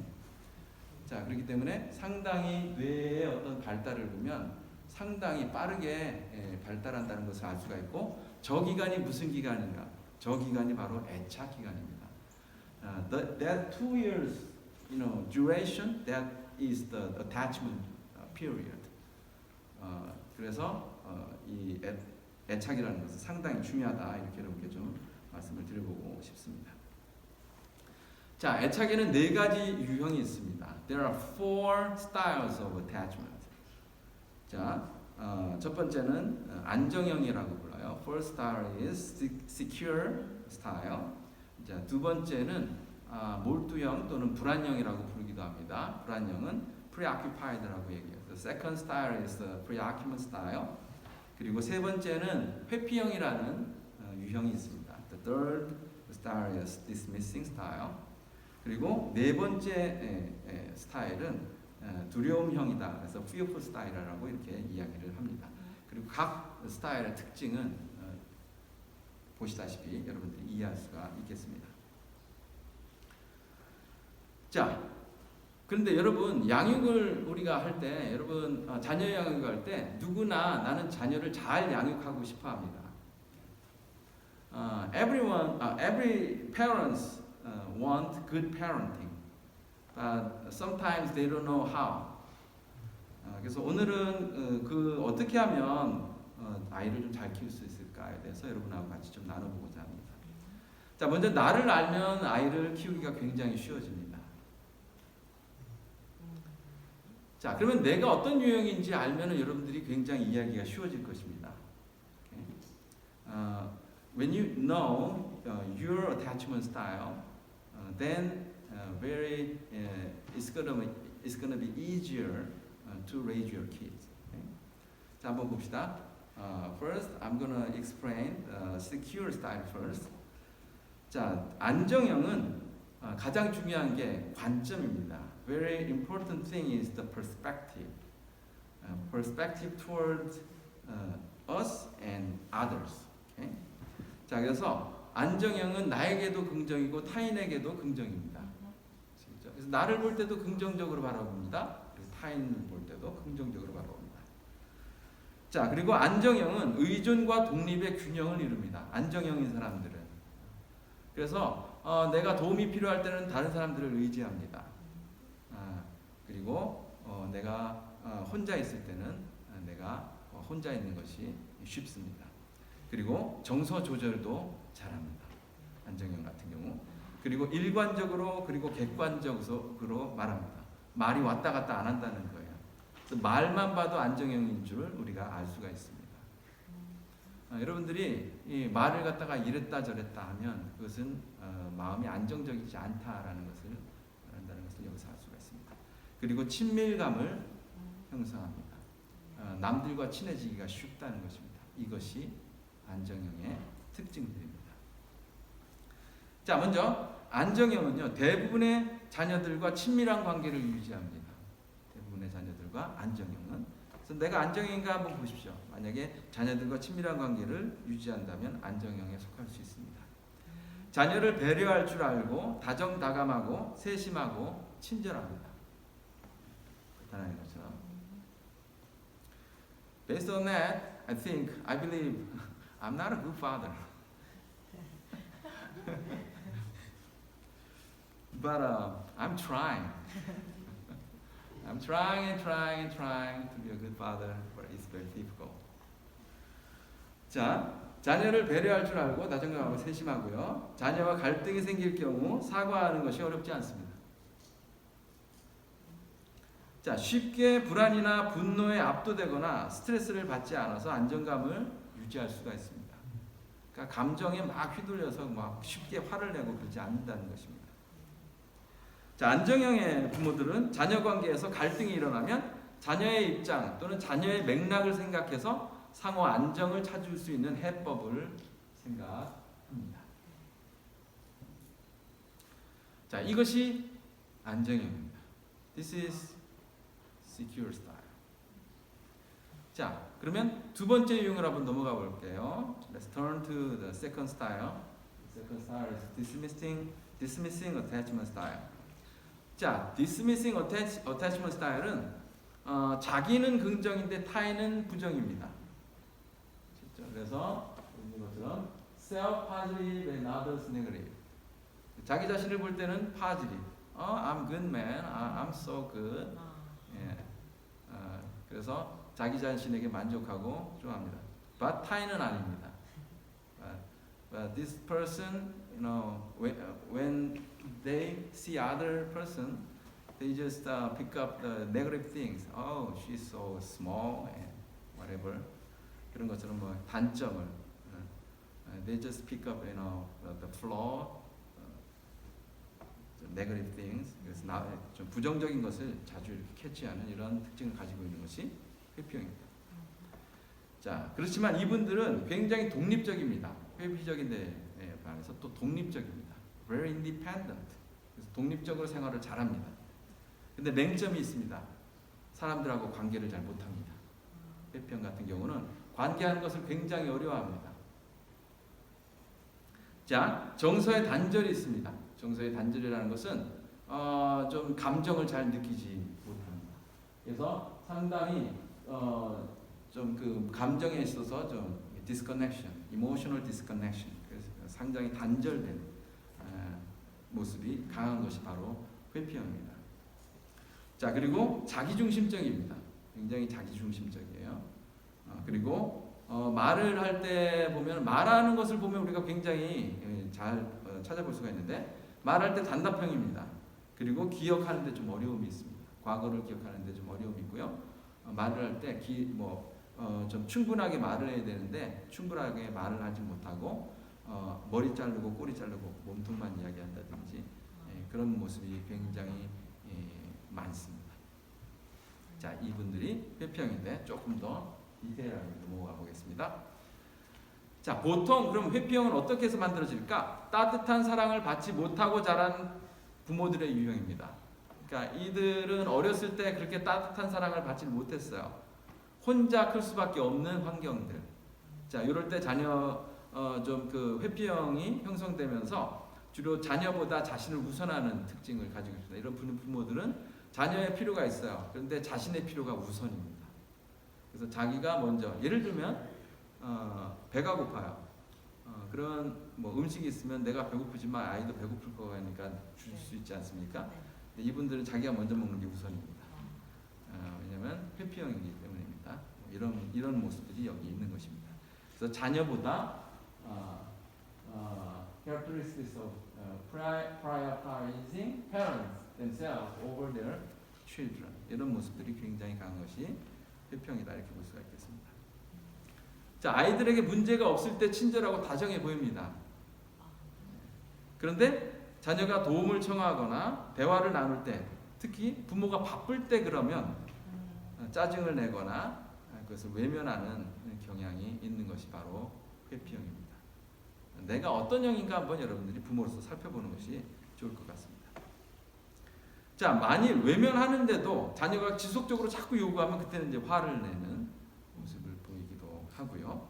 자, 그렇기 때문에 상당히 뇌의 어떤 발달을 보면 상당히 빠르게 발달한다는 것을 알 수가 있고, 저 기간이 무슨 기간인가? 저 기간이 바로 애착 기간입니다. That 2 years, duration, that is the attachment period. 그래서 이 애착이라는 것은 상당히 중요하다, 이렇게 여러분께 좀 말씀을 드려보고 싶습니다. 자, 애착에는 4가지 유형이 있습니다. There are 4 styles of attachment. 자, 첫 번째는 안정형이라고 불러요. First style is secure style. 자, 두 번째는 몰두형 또는 불안형이라고 부르기도 합니다. 불안형은 preoccupied라고 얘기해요. The second style is the preoccupant style. 그리고 세 번째는 회피형이라는 유형이 있습니다. The third style is dismissing style. 그리고 네 번째 스타일은 두려움형이다. 그래서 fearful style이라고 이렇게 이야기를 합니다. 그리고 각 스타일의 특징은 보시다시피 여러분들이 이해할 수가 있겠습니다. 자, 그런데 여러분, 양육을 우리가 할 때, 여러분 자녀 양육을 할 때 누구나 나는 자녀를 잘 양육하고 싶어 합니다. Every parents want good parenting, but sometimes they don't know how. 그래서 오늘은 그 어떻게 하면 아이를 좀 잘 키울 수 있을까에 대해서 여러분하고 같이 좀 나눠보고자 합니다. 자, 먼저 나를 알면 아이를 키우기가 굉장히 쉬워집니다. 자, 그러면 내가 어떤 유형인지 알면 여러분들이 굉장히 이해하기가 쉬워질 것입니다. Okay? When you know your attachment style, then it's gonna be easier to raise your kids. Okay? 자, 한번 봅시다. First, I'm gonna explain secure style first. 자, 안정형은 가장 중요한 게 관점입니다. Very important thing is the perspective. Perspective towards us and others. Okay? 자, 그래서 안정형은 나에게도 긍정이고 타인에게도 긍정입니다. 그래서 나를 볼 때도 긍정적으로 바라봅니다. 그리고 타인을 볼 때도 긍정적으로 바라봅니다. 자, 그리고 안정형은 의존과 독립의 균형을 이룹니다. 안정형인 사람들은. 그래서 내가 도움이 필요할 때는 다른 사람들을 의지합니다. 그리고 내가 혼자 있을 때는 내가 혼자 있는 것이 쉽습니다. 그리고 정서 조절도 잘합니다. 안정형 같은 경우. 그리고 일관적으로 그리고 객관적으로 말합니다. 말이 왔다 갔다 안 한다는 거예요. 그래서 말만 봐도 안정형인 줄 우리가 알 수가 있습니다. 여러분들이 이 말을 갖다가 이랬다 저랬다 하면 그것은 마음이 안정적이지 않다라는 것을 말한다는 것을 여기서 알 수가 있습니다. 그리고 친밀감을 형성합니다. 남들과 친해지기가 쉽다는 것입니다. 이것이 안정형의 특징들입니다. 자, 먼저 안정형은요, 대부분의 자녀들과 친밀한 관계를 유지합니다. 대부분의 자녀들과 안정형은 그래서 내가 안정형인가 한번 보십시오. 만약에 자녀들과 친밀한 관계를 유지한다면 안정형에 속할 수 있습니다. 자녀를 배려할 줄 알고 다정다감하고 세심하고 친절합니다. 하나님 것처럼. Based on that, I believe I'm not a good father. But I'm trying. I'm trying to be a good father, but it's very difficult. 자, 자녀를 배려할 줄 알고 다정하고 세심하고요. 자녀와 갈등이 생길 경우 사과하는 것이 어렵지 않습니다. 자, 쉽게 불안이나 분노에 압도되거나 스트레스를 받지 않아서 안정감을 유지할 수가 있습니다. 그러니까 감정에 막 휘둘려서 막 쉽게 화를 내고 그러지 않는다는 것입니다. 자, 안정형의 부모들은 자녀 관계에서 갈등이 일어나면 자녀의 입장 또는 자녀의 맥락을 생각해서 상호 안정을 찾을 수 있는 해법을 생각합니다. 자, 이것이 안정형입니다. This is secure style. 자, 그러면 두 번째 유형을 한번 넘어가 볼게요. Let's turn to the second style. The second style is dismissing attachment style. 자, dismissing attachment style은 자기는 긍정인데 타인은 부정입니다. 그래서 보는 것처럼 self-positive and others negative. 자기 자신을 볼 때는 positive. I'm good man. I'm so good. 예. 그래서 자기 자신에게 만족하고 좋아합니다. But 타인은 아닙니다. But this person, you know, when they see other person, they just pick up the negative things. Oh, she's so small and whatever. 그런 것처럼 뭐 단점을, they just pick up, you know, the flaw, negative things. 그래서 좀 부정적인 것을 자주 이렇게 캐치하는 이런 특징을 가지고 있는 것이 회피형입니다. 자, 그렇지만 이분들은 굉장히 독립적입니다. 회피적인 데 반해서 또 독립적입니다. Very independent. 그래서 독립적으로 생활을 잘합니다. 근데 맹점이 있습니다. 사람들하고 관계를 잘 못합니다. 회피형 같은 경우는 관계하는 것을 굉장히 어려워합니다. 자, 정서의 단절이 있습니다. 정서의 단절이라는 것은 좀 감정을 잘 느끼지 못합니다. 그래서 상당히 좀 그 감정에 있어서 좀 disconnection, emotional disconnection, 그래서 상당히 단절된 모습이 강한 것이 바로 회피형입니다. 자, 그리고 자기중심적입니다. 굉장히 자기중심적이에요. 그리고 말을 할 때 보면 말하는 것을 보면 우리가 굉장히 잘 찾아볼 수가 있는데 말할 때 단답형입니다. 그리고 기억하는 데 좀 어려움이 있습니다. 과거를 기억하는 데 좀 어려움이 있고요. 말을 할 때 좀 충분하게 말을 해야 되는데 충분하게 말을 하지 못하고 머리 자르고 꼬리 자르고 몸통만 이야기한다든지 그런 모습이 굉장히 많습니다. 자, 이분들이 회피형인데 조금 더 디테일하게 넘어가 보겠습니다. 자, 보통 그럼 회피형은 어떻게 해서 만들어질까? 따뜻한 사랑을 받지 못하고 자란 부모들의 유형입니다. 그러니까 이들은 어렸을 때 그렇게 따뜻한 사랑을 받지 못했어요. 혼자 클 수밖에 없는 환경들. 자, 이럴 때 자녀 좀 그 회피형이 형성되면서 주로 자녀보다 자신을 우선하는 특징을 가지고 있습니다. 이런 부모들은 자녀의 필요가 있어요. 그런데 자신의 필요가 우선입니다. 그래서 자기가 먼저, 예를 들면 배가 고파요. 그런 뭐 음식이 있으면 내가 배고프지만 아이도 배고플 거니까 줄 수 있지 않습니까? 근데 이분들은 자기가 먼저 먹는 게 우선입니다. 왜냐하면 회피형이기 때문입니다. 이런 모습들이 여기 있는 것입니다. 그래서 자녀보다 characteristics of prioritizing parents themselves over their children. 이런 모습들이 굉장히 강한 것이 회피형이다 이렇게 볼 수가 있겠습니다. 자, 아이들에게 문제가 없을 때 친절하고 다정해 보입니다. 그런데 자녀가 도움을 청하거나 대화를 나눌 때, 특히 부모가 바쁠 때 그러면 짜증을 내거나 그것을 외면하는 경향이 있는 것이 바로 회피형입니다. 내가 어떤 형인가 한번 여러분들이 부모로서 살펴보는 것이 좋을 것 같습니다. 자, 만일 외면하는데도 자녀가 지속적으로 자꾸 요구하면 그때는 이제 화를 내는 모습을 보이기도 하고요.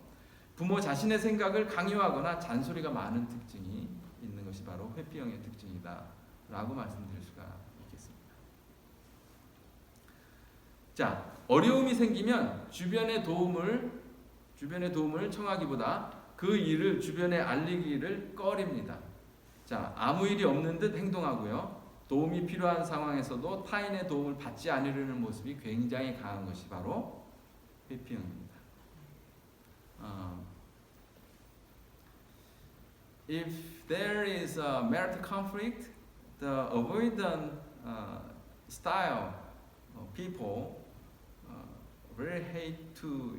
부모 자신의 생각을 강요하거나 잔소리가 많은 특징이 있는 것이 바로 회피형의 특징이다라고 말씀드릴 수가 있겠습니다. 자, 어려움이 생기면 주변의 도움을 청하기보다 그 일을 주변에 알리기를 꺼립니다. 자, 아무 일이 없는 듯 행동하고요. 도움이 필요한 상황에서도 타인의 도움을 받지 않으려는 모습이 굉장히 강한 것이 바로 회피형입니다. If there is a marital conflict, the avoidant style people very hate to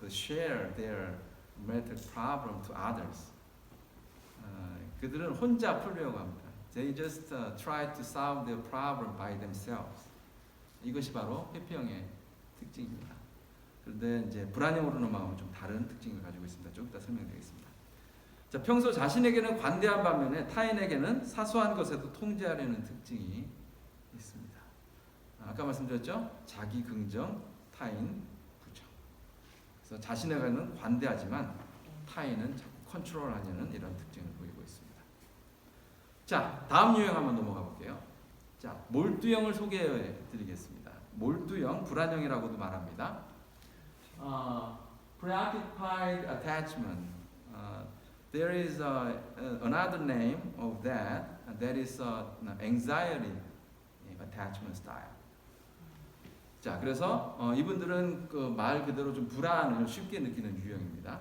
to share their marital problem to others. 그들은 혼자 풀려고 합니다. They just try to solve their problem by themselves. 이것이 바로 회피형의 특징입니다. 그런데 이제 불안형으로 넘어가면 좀 다른 특징을 가지고 있습니다. 좀 이따 설명드리겠습니다. 자, 평소 자신에게는 관대한 반면에 타인에게는 사소한 것에도 통제하려는 특징이 있습니다. 아까 말씀드렸죠? 자기 긍정, 타인 부정. 그래서 자신에게는 관대하지만 타인은 자꾸 컨트롤하려는 이런 특징을 보이고 있습니다. 자, 다음 유형 한번 넘어가 볼게요. 자, 몰두형을 소개해 드리겠습니다. 몰두형, 불안형이라고도 말합니다. Preoccupied attachment. There is another name of that. That is anxiety attachment style. 자, 그래서 이분들은 그 말 그대로 좀 불안을 쉽게 느끼는 유형입니다.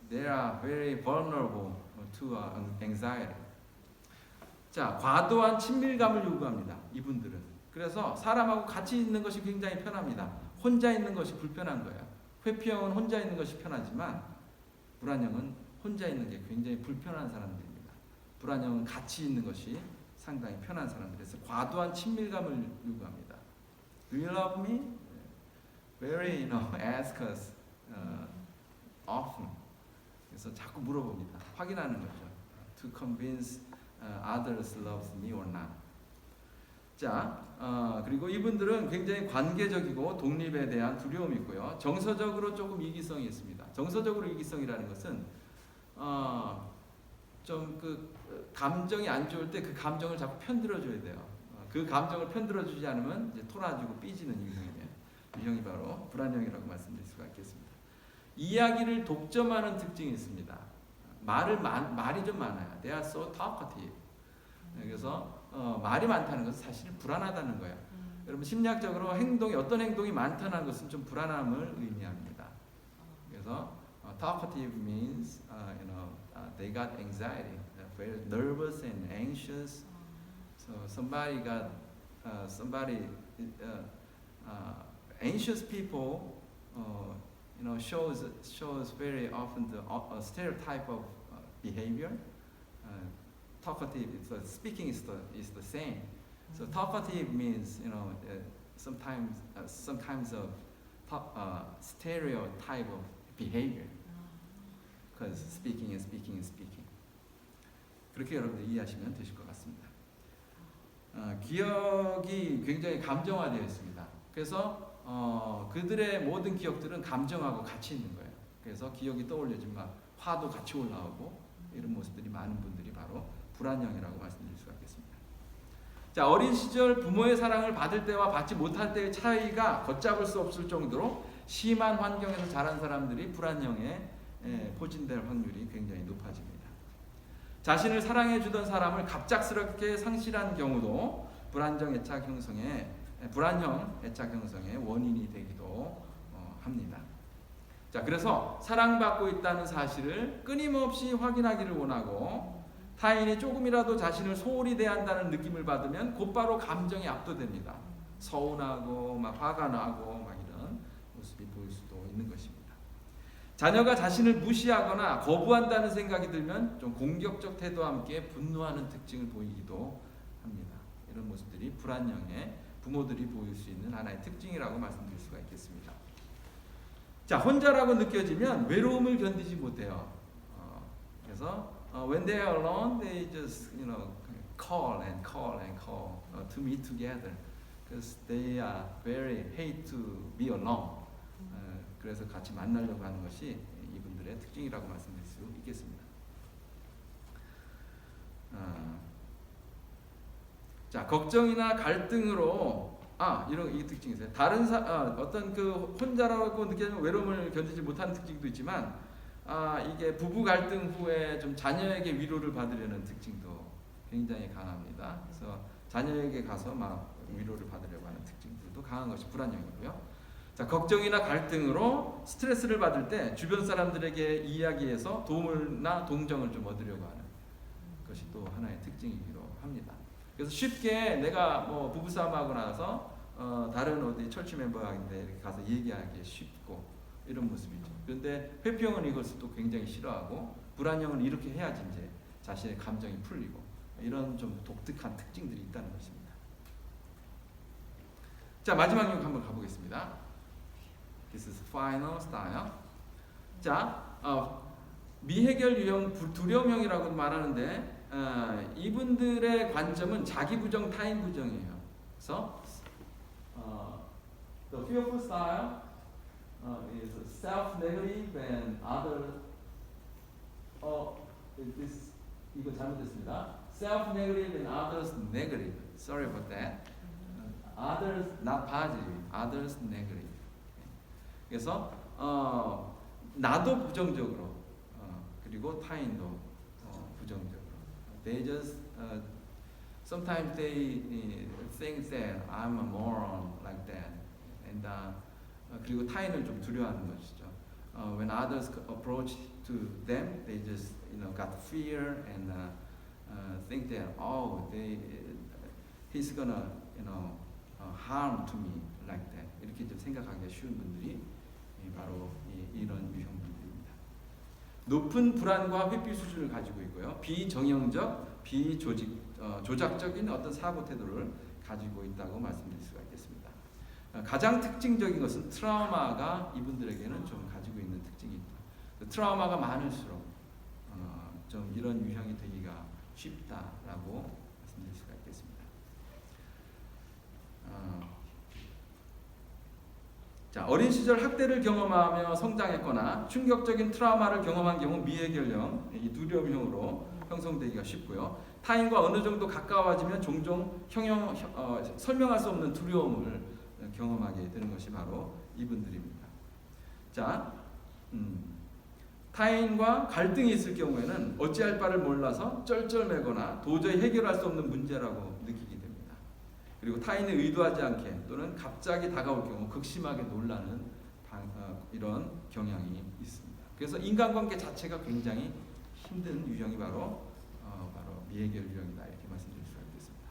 They are very vulnerable to anxiety. 자, 과도한 친밀감을 요구합니다. 이분들은. 그래서 사람하고 같이 있는 것이 굉장히 편합니다. 혼자 있는 것이 불편한 거예요. 회피형은 혼자 있는 것이 편하지만 불안형은 혼자 있는 게 굉장히 불편한 사람들입니다. 불안형은 같이 있는 것이 상당히 편한 사람들이라서 과도한 친밀감을 요구합니다. Do you love me? Very, ask us often. 그래서 자꾸 물어봅니다. 확인하는 거죠. To convince others loves me or not. 자, 그리고 이분들은 굉장히 관계적이고 독립에 대한 두려움이 있고요. 정서적으로 조금 이기성이 있습니다. 정서적으로 이기성이라는 것은 좀 그 감정이 안 좋을 때 그 감정을 자꾸 편들어줘야 돼요. 그 감정을 편들어주지 않으면 이제 토라지고 삐지는 유형이에요. 유형이 바로 불안형이라고 말씀드릴 수가 있겠습니다. 이야기를 독점하는 특징이 있습니다. 말이 좀 많아요. They are so talkative. 그래서 말이 많다는 것은 사실 불안하다는 거예요. 여러분 심리학적으로 어떤 행동이 많다는 것은 좀 불안함을 의미합니다. 그래서 talkative means they got anxiety, very nervous and anxious. So anxious people shows very often the stereotype of behavior. Talkative, speaking is the same. So talkative means sometimes some kinds of stereotype of behavior. Because speaking is speaking is speaking. 그렇게 여러분들 이해하시면 되실 것 같습니다. 기억이 굉장히 감정화되어 있습니다. 그래서 그들의 모든 기억들은 감정하고 같이 있는 거예요. 그래서 기억이 떠올려지면 막 화도 같이 올라오고 이런 모습들이 많은 분들이 바로 불안형이라고 말씀드릴 수가 있겠습니다. 자, 어린 시절 부모의 사랑을 받을 때와 받지 못할 때의 차이가 걷잡을 수 없을 정도로 심한 환경에서 자란 사람들이 불안형에 포진될 확률이 굉장히 높아집니다. 자신을 사랑해 주던 사람을 갑작스럽게 상실한 경우도 불안형 애착 형성의 원인이 되기도 합니다. 자, 그래서 사랑받고 있다는 사실을 끊임없이 확인하기를 원하고 타인이 조금이라도 자신을 소홀히 대한다는 느낌을 받으면 곧바로 감정이 압도됩니다. 서운하고 막 화가 나고 막 이런 모습이 보일 수도 있는 것입니다. 자녀가 자신을 무시하거나 거부한다는 생각이 들면 좀 공격적 태도와 함께 분노하는 특징을 보이기도 합니다. 이런 모습들이 불안형의 부모들이 보일 수 있는 하나의 특징이라고 말씀드릴 수가 있겠습니다. 자, 혼자라고 느껴지면 외로움을 견디지 못해요. 그래서 when they are alone, they just call to meet together because they are very hate to be alone. 그래서 같이 만나려고 하는 것이 이분들의 특징이라고 말씀드릴 수 있겠습니다. 자, 걱정이나 갈등으로 이런 이 특징이 있어요. 다른 어떤 그 혼자라고 느끼는 외로움을 견디지 못하는 특징도 있지만 이게 부부 갈등 후에 좀 자녀에게 위로를 받으려는 특징도 굉장히 강합니다. 그래서 자녀에게 가서 막 위로를 받으려고 하는 특징들도 강한 것이 불안형이고요. 자, 걱정이나 갈등으로 스트레스를 받을 때 주변 사람들에게 이야기해서 도움이나 동정을 좀 얻으려고 하는 것이 또 하나의 특징이기도 합니다. 그래서 쉽게 내가 뭐 부부싸움하고 나서 다른 어디 철치 멤버인데 이렇게 가서 얘기하기 쉽고 이런 모습이죠. 그런데 회피형은 이것을 또 굉장히 싫어하고 불안형은 이렇게 해야지 이제 자신의 감정이 풀리고 이런 좀 독특한 특징들이 있다는 것입니다. 자, 마지막 유형 한번 가보겠습니다. This is final style. 자, 미해결 유형, 두려움형이라고 말하는데 이분들의 관점은 자기 부정, 타인 부정이에요. 그래서 the fearful style is self-negative and other. This 이거 잘못됐습니다. Self-negative and others negative. Sorry about that. Others not positive. Others negative. 그래서 나도 부정적으로 그리고 타인도 부정적으로. They just sometimes they think that I'm a moron like that, and 그리고 타인을 좀 두려워하는 것이죠. When others approach to them, they just got fear and think that he's gonna harm to me like that. 이렇게 좀 생각하기가 쉬운 분들이 바로 이런 유형분들입니다. 높은 불안과 회피 수준을 가지고 있고요. 비정형적, 조작적인 어떤 사고 태도를 가지고 있다고 말씀드릴 수가 있겠습니다. 가장 특징적인 것은 트라우마가 이분들에게는 좀 가지고 있는 특징이 있다. 트라우마가 많을수록 좀 이런 유형이 되기가 쉽다라고 말씀드릴 수가 있겠습니다. 자, 어린 시절 학대를 경험하며 성장했거나 충격적인 트라우마를 경험한 경우 미해결형, 이 두려움형으로 형성되기가 쉽고요. 타인과 어느 정도 가까워지면 종종 설명할 수 없는 두려움을 경험하게 되는 것이 바로 이분들입니다. 자, 타인과 갈등이 있을 경우에는 어찌할 바를 몰라서 쩔쩔매거나 도저히 해결할 수 없는 문제라고 느끼게 됩니다. 그리고 타인이 의도하지 않게 또는 갑자기 다가올 경우 극심하게 놀라는 이런 경향이 있습니다. 그래서 인간관계 자체가 굉장히 힘든 유형이 바로 미해결 유형이다, 이렇게 말씀드릴 수가 있겠습니다.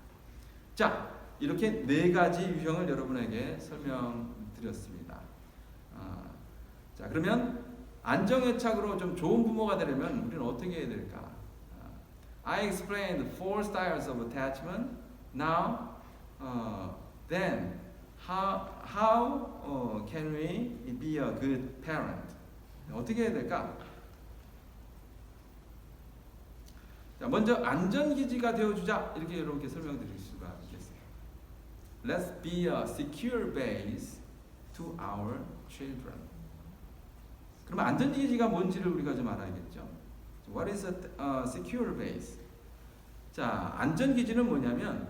자, 이렇게 네 가지 유형을 여러분에게 설명드렸습니다. 자, 그러면 안정애착으로 좀 좋은 부모가 되려면 우리는 어떻게 해야 될까? I explained 4 styles of attachment. Now, then, how can we be a good parent? 어떻게 해야 될까? 자, 먼저 안전기지가 되어주자, 이렇게 여러분께 설명드릴 수가 있겠어요. Let's be a secure base to our children. 그러면 안전기지가 뭔지를 우리가 좀 알아야겠죠. What is a secure base? 자, 안전기지는 뭐냐면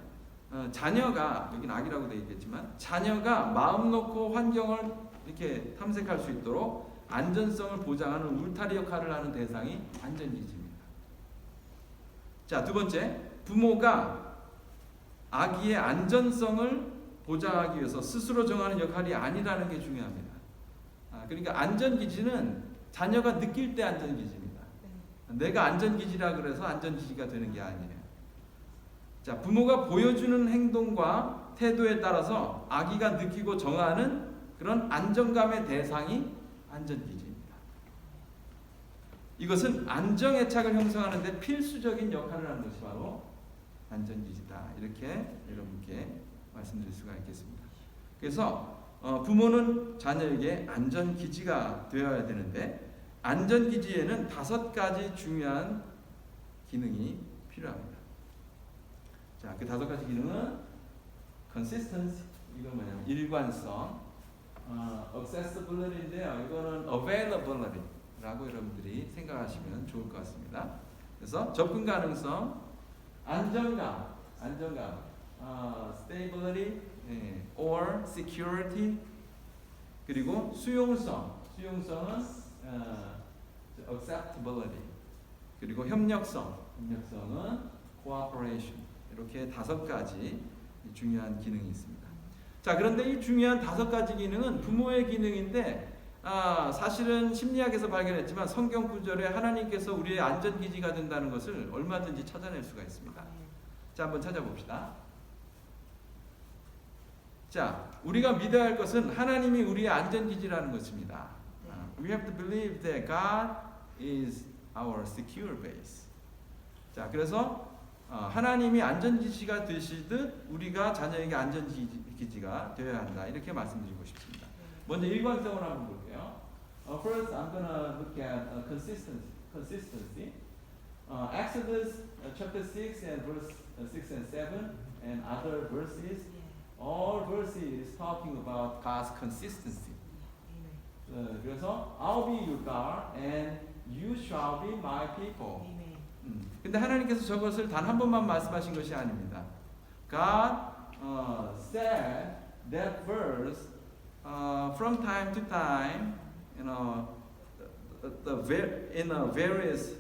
자녀가, 여기는 아기라고 되어 있겠지만 자녀가 마음 놓고 환경을 이렇게 탐색할 수 있도록 안전성을 보장하는 울타리 역할을 하는 대상이 안전기지입니다. 자, 두 번째, 부모가 아기의 안전성을 보장하기 위해서 스스로 정하는 역할이 아니라는 게 중요합니다. 그러니까 안전기지는 자녀가 느낄 때 안전기지입니다. 내가 안전기지라 그래서 안전기지가 되는 게 아니에요. 자, 부모가 보여주는 행동과 태도에 따라서 아기가 느끼고 정하는 그런 안정감의 대상이 안전기지입니다. 이것은 안정애착을 형성하는 데 필수적인 역할을 하는 것이 바로 안전기지다, 이렇게 여러분께 말씀드릴 수가 있겠습니다. 그래서 부모는 자녀에게 안전기지가 되어야 되는데 안전기지에는 5가지 중요한 기능이 필요합니다. 자, 그 5가지 기능은 consistency, 이건 뭐냐면 일관성, accessibility인데요. 이거는 availability라고 여러분들이 생각하시면 좋을 것 같습니다. 그래서 접근 가능성, 안정감, stability or security, 그리고 수용성은 acceptability, 그리고 협력성은 cooperation. 이렇게 5가지 중요한 기능이 있습니다. 자, 그런데 이 중요한 5가지 기능은 부모의 기능인데 사실은 심리학에서 발견했지만 성경 구절에 하나님께서 우리의 안전기지가 된다는 것을 얼마든지 찾아낼 수가 있습니다. 자, 한번 찾아봅시다. 자, 우리가 믿어야 할 것은 하나님이 우리의 안전기지라는 것입니다. We have to believe that God is our secure base. 자, 그래서 하나님이 안전기지가 되시듯 우리가 자녀에게 안전기지가 되어야 한다. 이렇게 말씀드리고 싶습니다. 먼저 일관성을 한번 볼게요. First, I'm gonna look at consistency. Exodus chapter 6 and verse 6 and 7 and other verses, all verses talking about God's consistency. 그래서 I'll be your God and you shall be my people. 근데 하나님께서 저것을 단 한 번만 말씀하신 것이 아닙니다. God said that verse from time to time, in various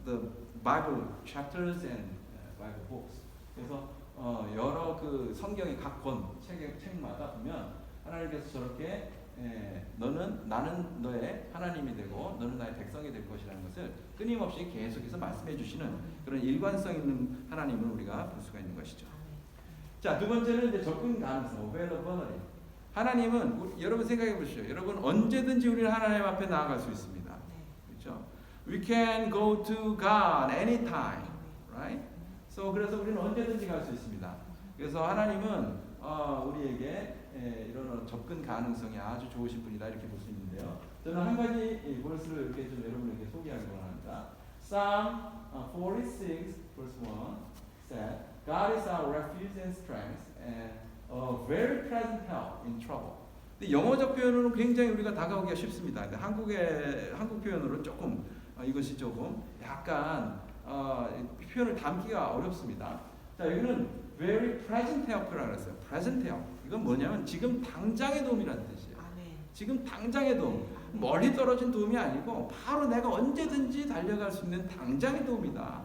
the Bible chapters and Bible books. 그래서 여러 그 성경의 각 책마다 보면 하나님께서 저렇게 나는 너의 하나님이 되고 너는 나의 백성이 될 것이라는 것을 끊임없이 계속해서 말씀해 주시는 그런 일관성 있는 하나님을 우리가 볼 수가 있는 것이죠. 자, 두 번째는 이제 접근 가능성, availability. 하나님은 여러분 생각해 보시죠. 여러분 언제든지 우리는 하나님 앞에 나아갈 수 있습니다. 그렇죠? We can go to God anytime, right? So 그래서 우리는 언제든지 갈 수 있습니다. 그래서 하나님은 우리에게 이런 접근 가능성이 아주 좋으신 분이다 이렇게 볼 수 있는데요. 저는 한 가지 벌스를 이렇게 좀 여러분에게 소개하기 원합니다. Psalm 46 verse 1 said, God is our refuge and strength and a very present help in trouble. 근데 영어적 표현으로는 굉장히 우리가 다가오기가 쉽습니다. 근데 한국 표현으로 조금 이것이 조금 약간 표현을 담기가 어렵습니다. 자, 여기는 very present help라고 했어요. present help. 이건 뭐냐면 지금 당장의 도움이라는 뜻이에요. 지금 당장의 도움. 멀리 떨어진 도움이 아니고 바로 내가 언제든지 달려갈 수 있는 당장의 도움이다.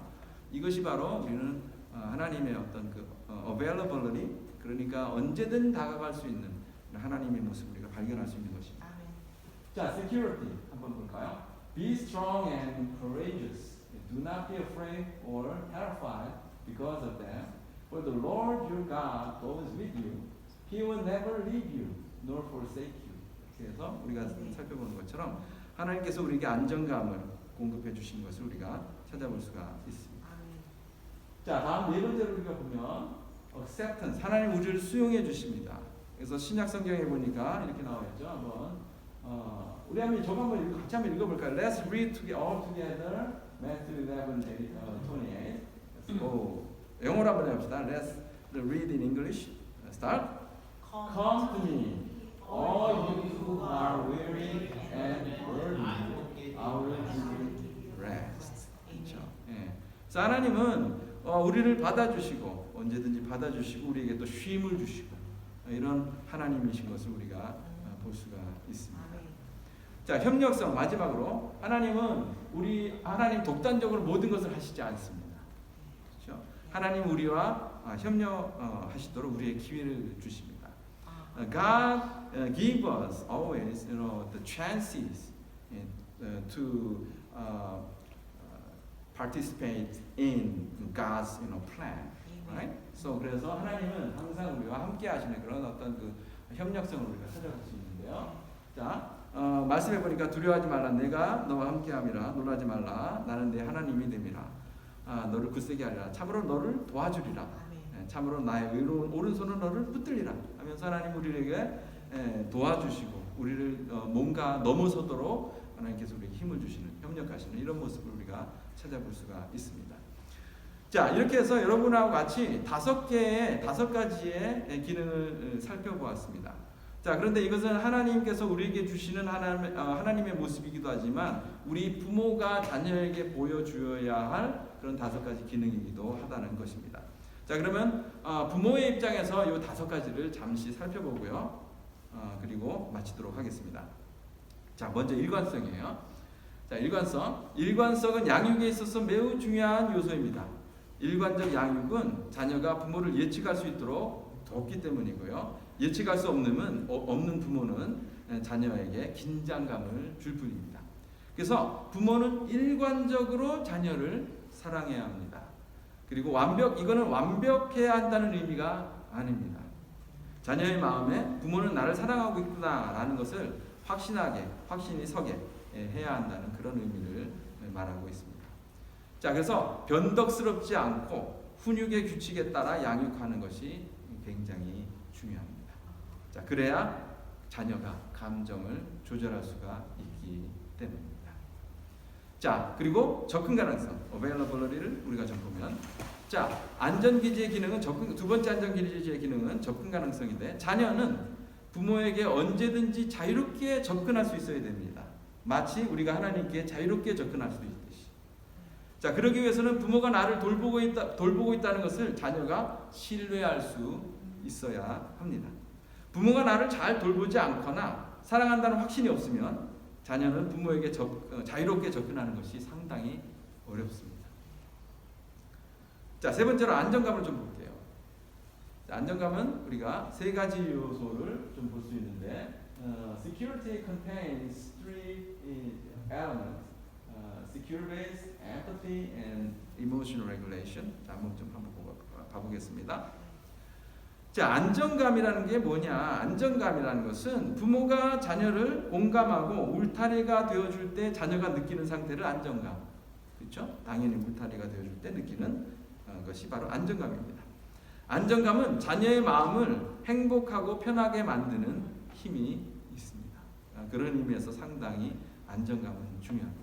이것이 바로 우리는 하나님의 어떤 그 availability, 그러니까 언제든 다가갈 수 있는 하나님의 모습을 우리가 발견할 수 있는 것입니다. 자, security 한번 볼까요? Be strong and courageous. Do not be afraid or terrified because of them. For the Lord your God goes with you. He will never leave you nor forsake you. 그래서 우리가 살펴보는 것처럼 하나님께서 우리에게 안정감을 공급해 주신 것을 우리가 찾아볼 수가 있습니다. 자, 다음 네 번째로 우리가 보면 acceptance. 하나님 우리를 수용해 주십니다. 그래서 신약 성경에 보니까 이렇게 나와 있죠. 한번 우리 한번 저거 한번 같이 한번 읽어볼까요? Let's read all together. Matthew 11:28. 영어로 한번 해봅시다. Let's read in English. Start. Come to me, all you who are weary and burdened. I will give you rest. 그렇죠. 예. 자, 하나님은 우리를 받아주시고 언제든지 받아주시고 우리에게 또 쉼을 주시고 이런 하나님이신 것을 우리가 볼 수가 있습니다. 자, 협력성 마지막으로 하나님은 하나님 독단적으로 모든 것을 하시지 않습니다. 그렇죠? 하나님 우리와 협력하시도록 우리의 기회를 주십니다. God give us always, the chances to participate in God's, plan, right? So 그래서 하나님은 항상 우리와 함께 하시는 그런 어떤 그 협력성을 우리가 찾아볼 수 있는데요. 자, 말씀해 보니까 두려워하지 말라. 내가 너와 함께함이라. 놀라지 말라. 나는 내 하나님이 됨이라. 너를 굳세게 하리라. 참으로 너를 도와주리라. 참으로 나의 의로운 오른손은 너를 붙들리라 하면서 하나님 우리에게 도와주시고 우리를 뭔가 넘어서도록 하나님께서 우리에게 힘을 주시는 협력하시는 이런 모습을 우리가 찾아볼 수가 있습니다. 자, 이렇게 해서 여러분하고 같이 다섯 가지의 기능을 살펴보았습니다. 자, 그런데 이것은 하나님께서 우리에게 주시는 하나님의 모습이기도 하지만 우리 부모가 자녀에게 보여주어야 할 그런 다섯 가지 기능이기도 하다는 것입니다. 자, 그러면 부모의 입장에서 이 다섯 가지를 잠시 살펴보고요. 그리고 마치도록 하겠습니다. 자, 먼저 일관성이에요. 자, 일관성은 양육에 있어서 매우 중요한 요소입니다. 일관적 양육은 자녀가 부모를 예측할 수 있도록 돕기 때문이고요. 예측할 수 없는 부모는 자녀에게 긴장감을 줄 뿐입니다. 그래서 부모는 일관적으로 자녀를 사랑해야 합니다. 그리고 이거는 완벽해야 한다는 의미가 아닙니다. 자녀의 마음에 부모는 나를 사랑하고 있구나라는 것을 확신이 서게 해야 한다는 그런 의미를 말하고 있습니다. 자, 그래서 변덕스럽지 않고 훈육의 규칙에 따라 양육하는 것이 굉장히 중요합니다. 자, 그래야 자녀가 감정을 조절할 수가 있기 때문입니다. 자, 그리고 접근 가능성, availability를 우리가 좀 보면, 자, 안전기지의 기능은 두 번째 안전기지의 기능은 접근 가능성인데, 자녀는 부모에게 언제든지 자유롭게 접근할 수 있어야 됩니다. 마치 우리가 하나님께 자유롭게 접근할 수 있듯이. 자, 그러기 위해서는 부모가 나를 돌보고 있다는 것을 자녀가 신뢰할 수 있어야 합니다. 부모가 나를 잘 돌보지 않거나 사랑한다는 확신이 없으면 자녀는 부모에게 자유롭게 접근하는 것이 상당히 어렵습니다. 자, 세 번째로 안정감을 좀 볼게요. 자, 안정감은 우리가 세 가지 요소를 좀 볼 수 있는데, security contains three elements. Secure base, empathy, and emotional regulation. 자, 한번 봐보겠습니다. 자, 안정감이라는 게 뭐냐? 안정감이라는 것은 부모가 자녀를 공감하고 울타리가 되어줄 때 자녀가 느끼는 상태를 안정감. 그렇죠? 당연히 울타리가 되어줄 때 느끼는 것이 바로 안정감입니다. 안정감은 자녀의 마음을 행복하고 편하게 만드는 힘이 있습니다. 그런 의미에서 상당히 안정감은 중요합니다.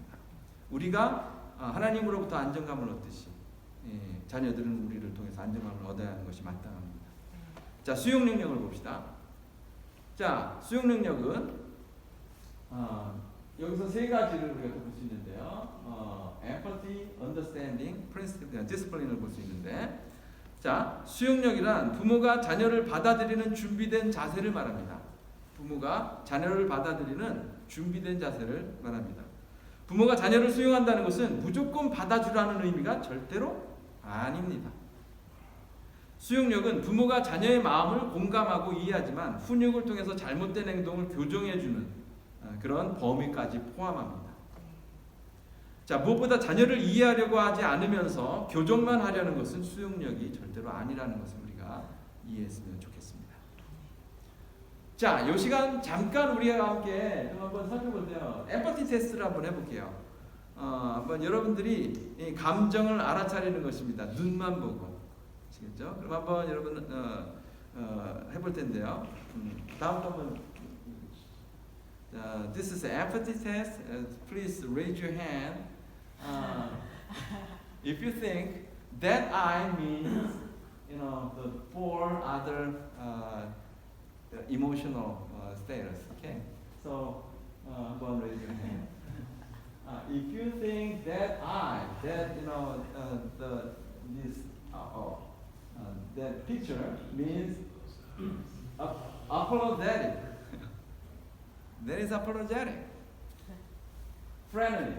우리가 하나님으로부터 안정감을 얻듯이 자녀들은 우리를 통해서 안정감을 얻어야 하는 것이 마땅합니다. 자, 수용 능력을 봅시다. 자, 수용 능력은 여기서 세 가지를 우리가 볼 수 있는데요. empathy, understanding, principle, discipline을 볼 수 있는데, 자, 수용력이란 부모가 자녀를 받아들이는 준비된 자세를 말합니다. 부모가 자녀를 받아들이는 준비된 자세를 말합니다. 부모가 자녀를 수용한다는 것은 무조건 받아주라는 의미가 절대로 아닙니다. 수용력은 부모가 자녀의 마음을 공감하고 이해하지만 훈육을 통해서 잘못된 행동을 교정해주는 그런 범위까지 포함합니다. 자, 무엇보다 자녀를 이해하려고 하지 않으면서 교정만 하려는 것은 수용력이 절대로 아니라는 것을 우리가 이해했으면 좋겠습니다. 자, 이 시간 잠깐 우리가 함께 좀 한번 살펴보세요. 엠퍼티 테스트를 한번 해볼게요. 한번 여러분들이 이 감정을 알아차리는 것입니다. 눈만 보고. 아시겠죠? 그럼 한번 여러분 해볼 텐데요. 다음부터 한번. This is an empathy test. Please raise your hand. If you think that I means, the four other emotional status. Okay. So, 한번 raise your hand. If you think that that picture means apologetic. That is apologetic. Friendly.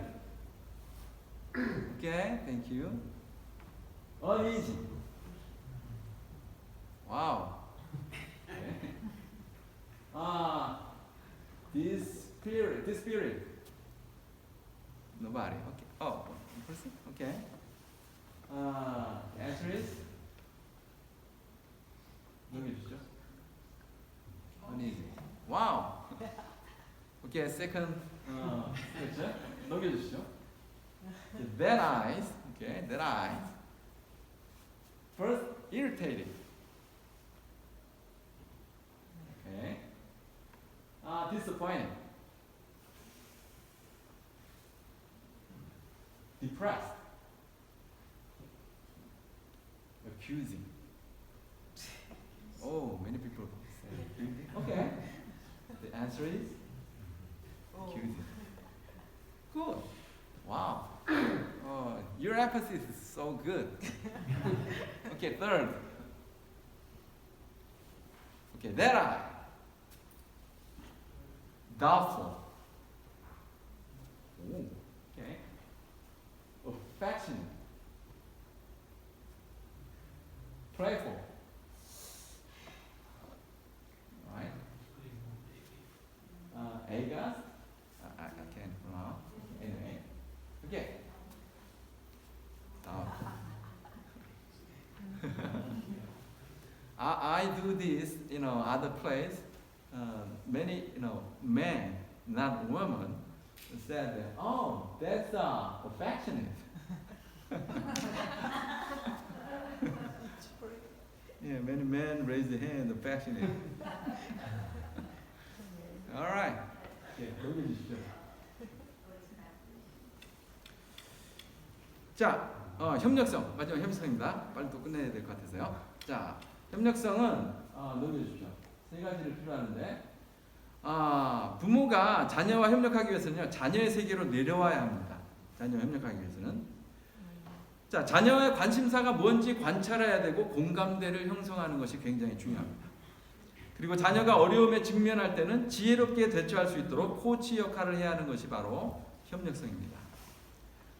Okay, thank you. Uneasy. Wow. This spirit. Nobody. Okay. Oh, one person. Okay. Answer is. 넘겨주시죠. Uneasy. Wow. Okay, second. 그렇죠? 넘겨주시죠. That eyes. Okay, that eyes. First, irritated. Okay. Disappointed. Depressed. accusing. Oh, many people say accusing. Okay. The answer is accusing. Good. Wow. Your emphasis is so good. Okay, third. Okay, that I. Doubtful. Ooh, okay. Affectionate. Playful. Right. Agas. I can't pronounce. Anyway. Okay. I do this, other place. Many, men, not women, said, that, "Oh, that's affectionate." Yeah, many men raise their hand, affectionate. All right. Okay, 넘겨주시죠. 자, 협력성. 마지막 협력성입니다. 빨리 또 끝내야 될 것 같아서요. 자, 협력성은 넘겨주십시오. 세 가지를 필요하는데, 부모가 자녀와 협력하기 위해서는요, 자녀의 세계로 내려와야 합니다. 자녀와 협력하기 위해서는. 자, 자녀의 관심사가 뭔지 관찰해야 되고 공감대를 형성하는 것이 굉장히 중요합니다. 그리고 자녀가 어려움에 직면할 때는 지혜롭게 대처할 수 있도록 코치 역할을 해야 하는 것이 바로 협력성입니다.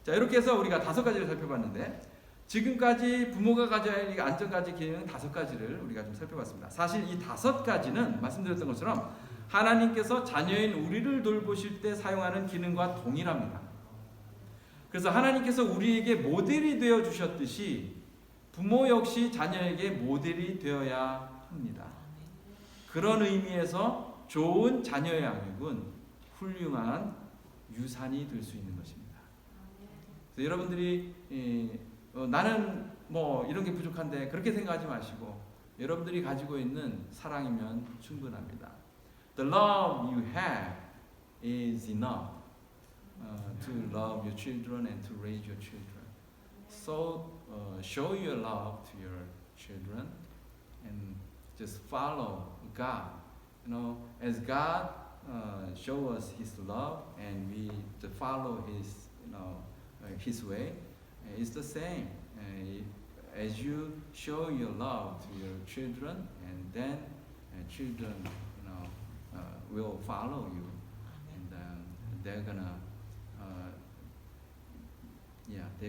자, 이렇게 해서 우리가 5가지를 살펴봤는데, 지금까지 부모가 가져야 할 안전가지 기능 5가지를 우리가 좀 살펴봤습니다. 사실 이 5가지는 말씀드렸던 것처럼 하나님께서 자녀인 우리를 돌보실 때 사용하는 기능과 동일합니다. 그래서 하나님께서 우리에게 모델이 되어 주셨듯이 부모 역시 자녀에게 모델이 되어야 합니다. 그런 의미에서 좋은 자녀 양육은 훌륭한 유산이 될 수 있는 것입니다. 그래서 여러분들이 나는 뭐 이런 게 부족한데 그렇게 생각하지 마시고 여러분들이 가지고 있는 사랑이면 충분합니다. The love you have is enough to love your children and to raise your children. So show your love to your children and just follow God. As God show us His love and we to follow His His way. It's the same. As you show your love to your children, and then children, will follow you, and they're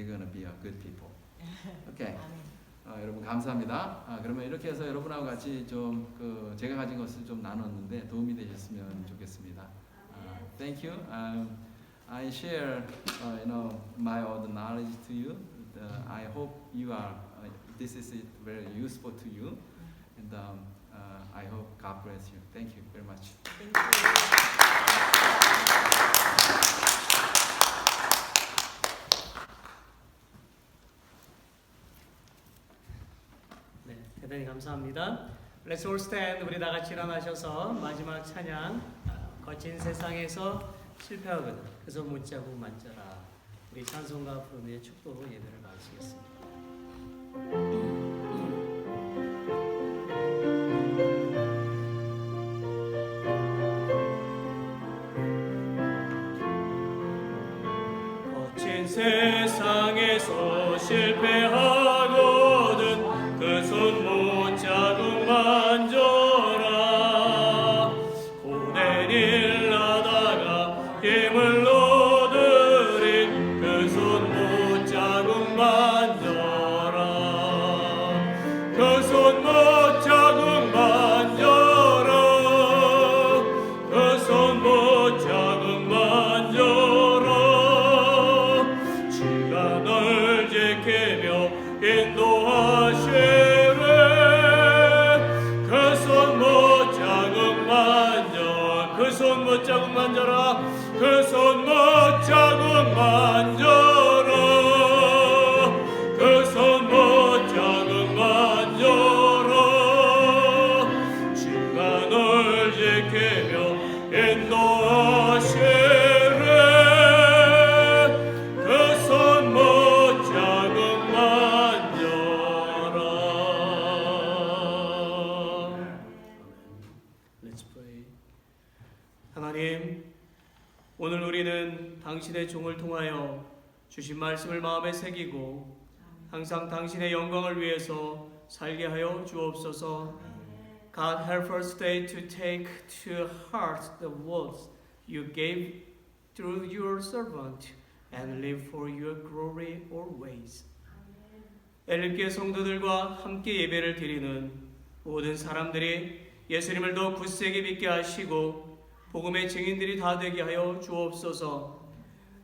gonna be a good people. Okay. 여러분 감사합니다. 그러면 이렇게 해서 여러분하고 같이 좀 제가 가진 것을 좀 나눴는데 도움이 되셨으면 좋겠습니다. Thank you. I share, my old knowledge to you. I hope this is very useful to you, and I hope God bless you. Thank you very much. 네, 대단히 감사합니다. Let's all stand. 우리 다 같이 일어나셔서 마지막 찬양, 거친 세상에서 실패하거든 그래서 묻자고 만져라. 우리 찬송가 부르며 축도로 예배를 마치겠습니다. 거친 세상에서 실패하거든 그 손 못자국 만져라. 고된 일 하다가 힘을 놓으린 그 손 못자국 만져라. 그 손 못자국 만져라. 그 손 못자국 만져라. 주가 널 지키며 인도하시네. 그 손 못자국 만져. 그 손 못자국 만져라. 그 손 못자국 만져라. 그 손 못자국 만져라. 주가 널 지키며 인도하시네. 그 손 못자국 만져라. 오늘 우리는 당신의 종을 통하여 주신 말씀을 마음에 새기고 항상 당신의 영광을 위해서 살게 하여 주옵소서. God help us today to take to heart the words you gave through your servant and live for your glory always. 엘림교회 성도들과 함께 예배를 드리는 모든 사람들이 예수님을 더 굳세게 믿게 하시고 복음의 증인들이 다 되게 하여 주옵소서.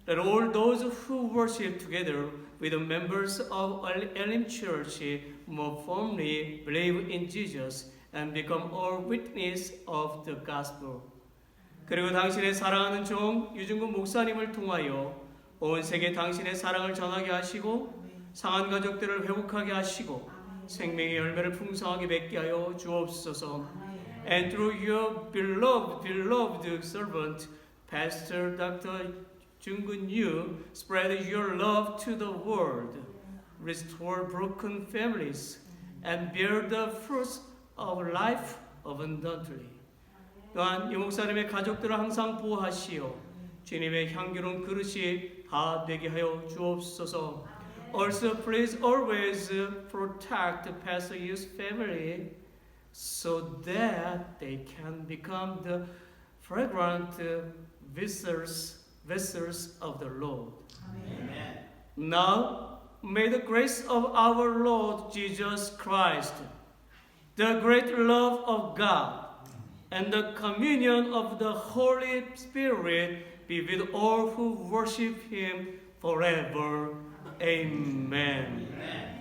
Let all those who worship together with the members of Elim Church more firmly believe in Jesus and become all witness of the gospel. 그리고 당신의 사랑하는 종 유중근 목사님을 통하여 온 세계 당신의 사랑을 전하게 하시고 상한 가족들을 회복하게 하시고 생명의 열매를 풍성하게 맺게 하여 주옵소서. And through your beloved servant, Pastor Dr. Jungun Yu, spread your love to the world, restore broken families, and bear the fruits of life abundantly. 또한 이 목사님의 가족들을 항상 보호하시어 주님의 향기로운 그릇이 다 되게 하여 주옵소서. Also, please always protect Pastor Yu's family, so that they can become the fragrant vessels of the Lord. Amen. Now, may the grace of our Lord Jesus Christ, the great love of God, and the communion of the Holy Spirit be with all who worship Him forever. Amen. Amen.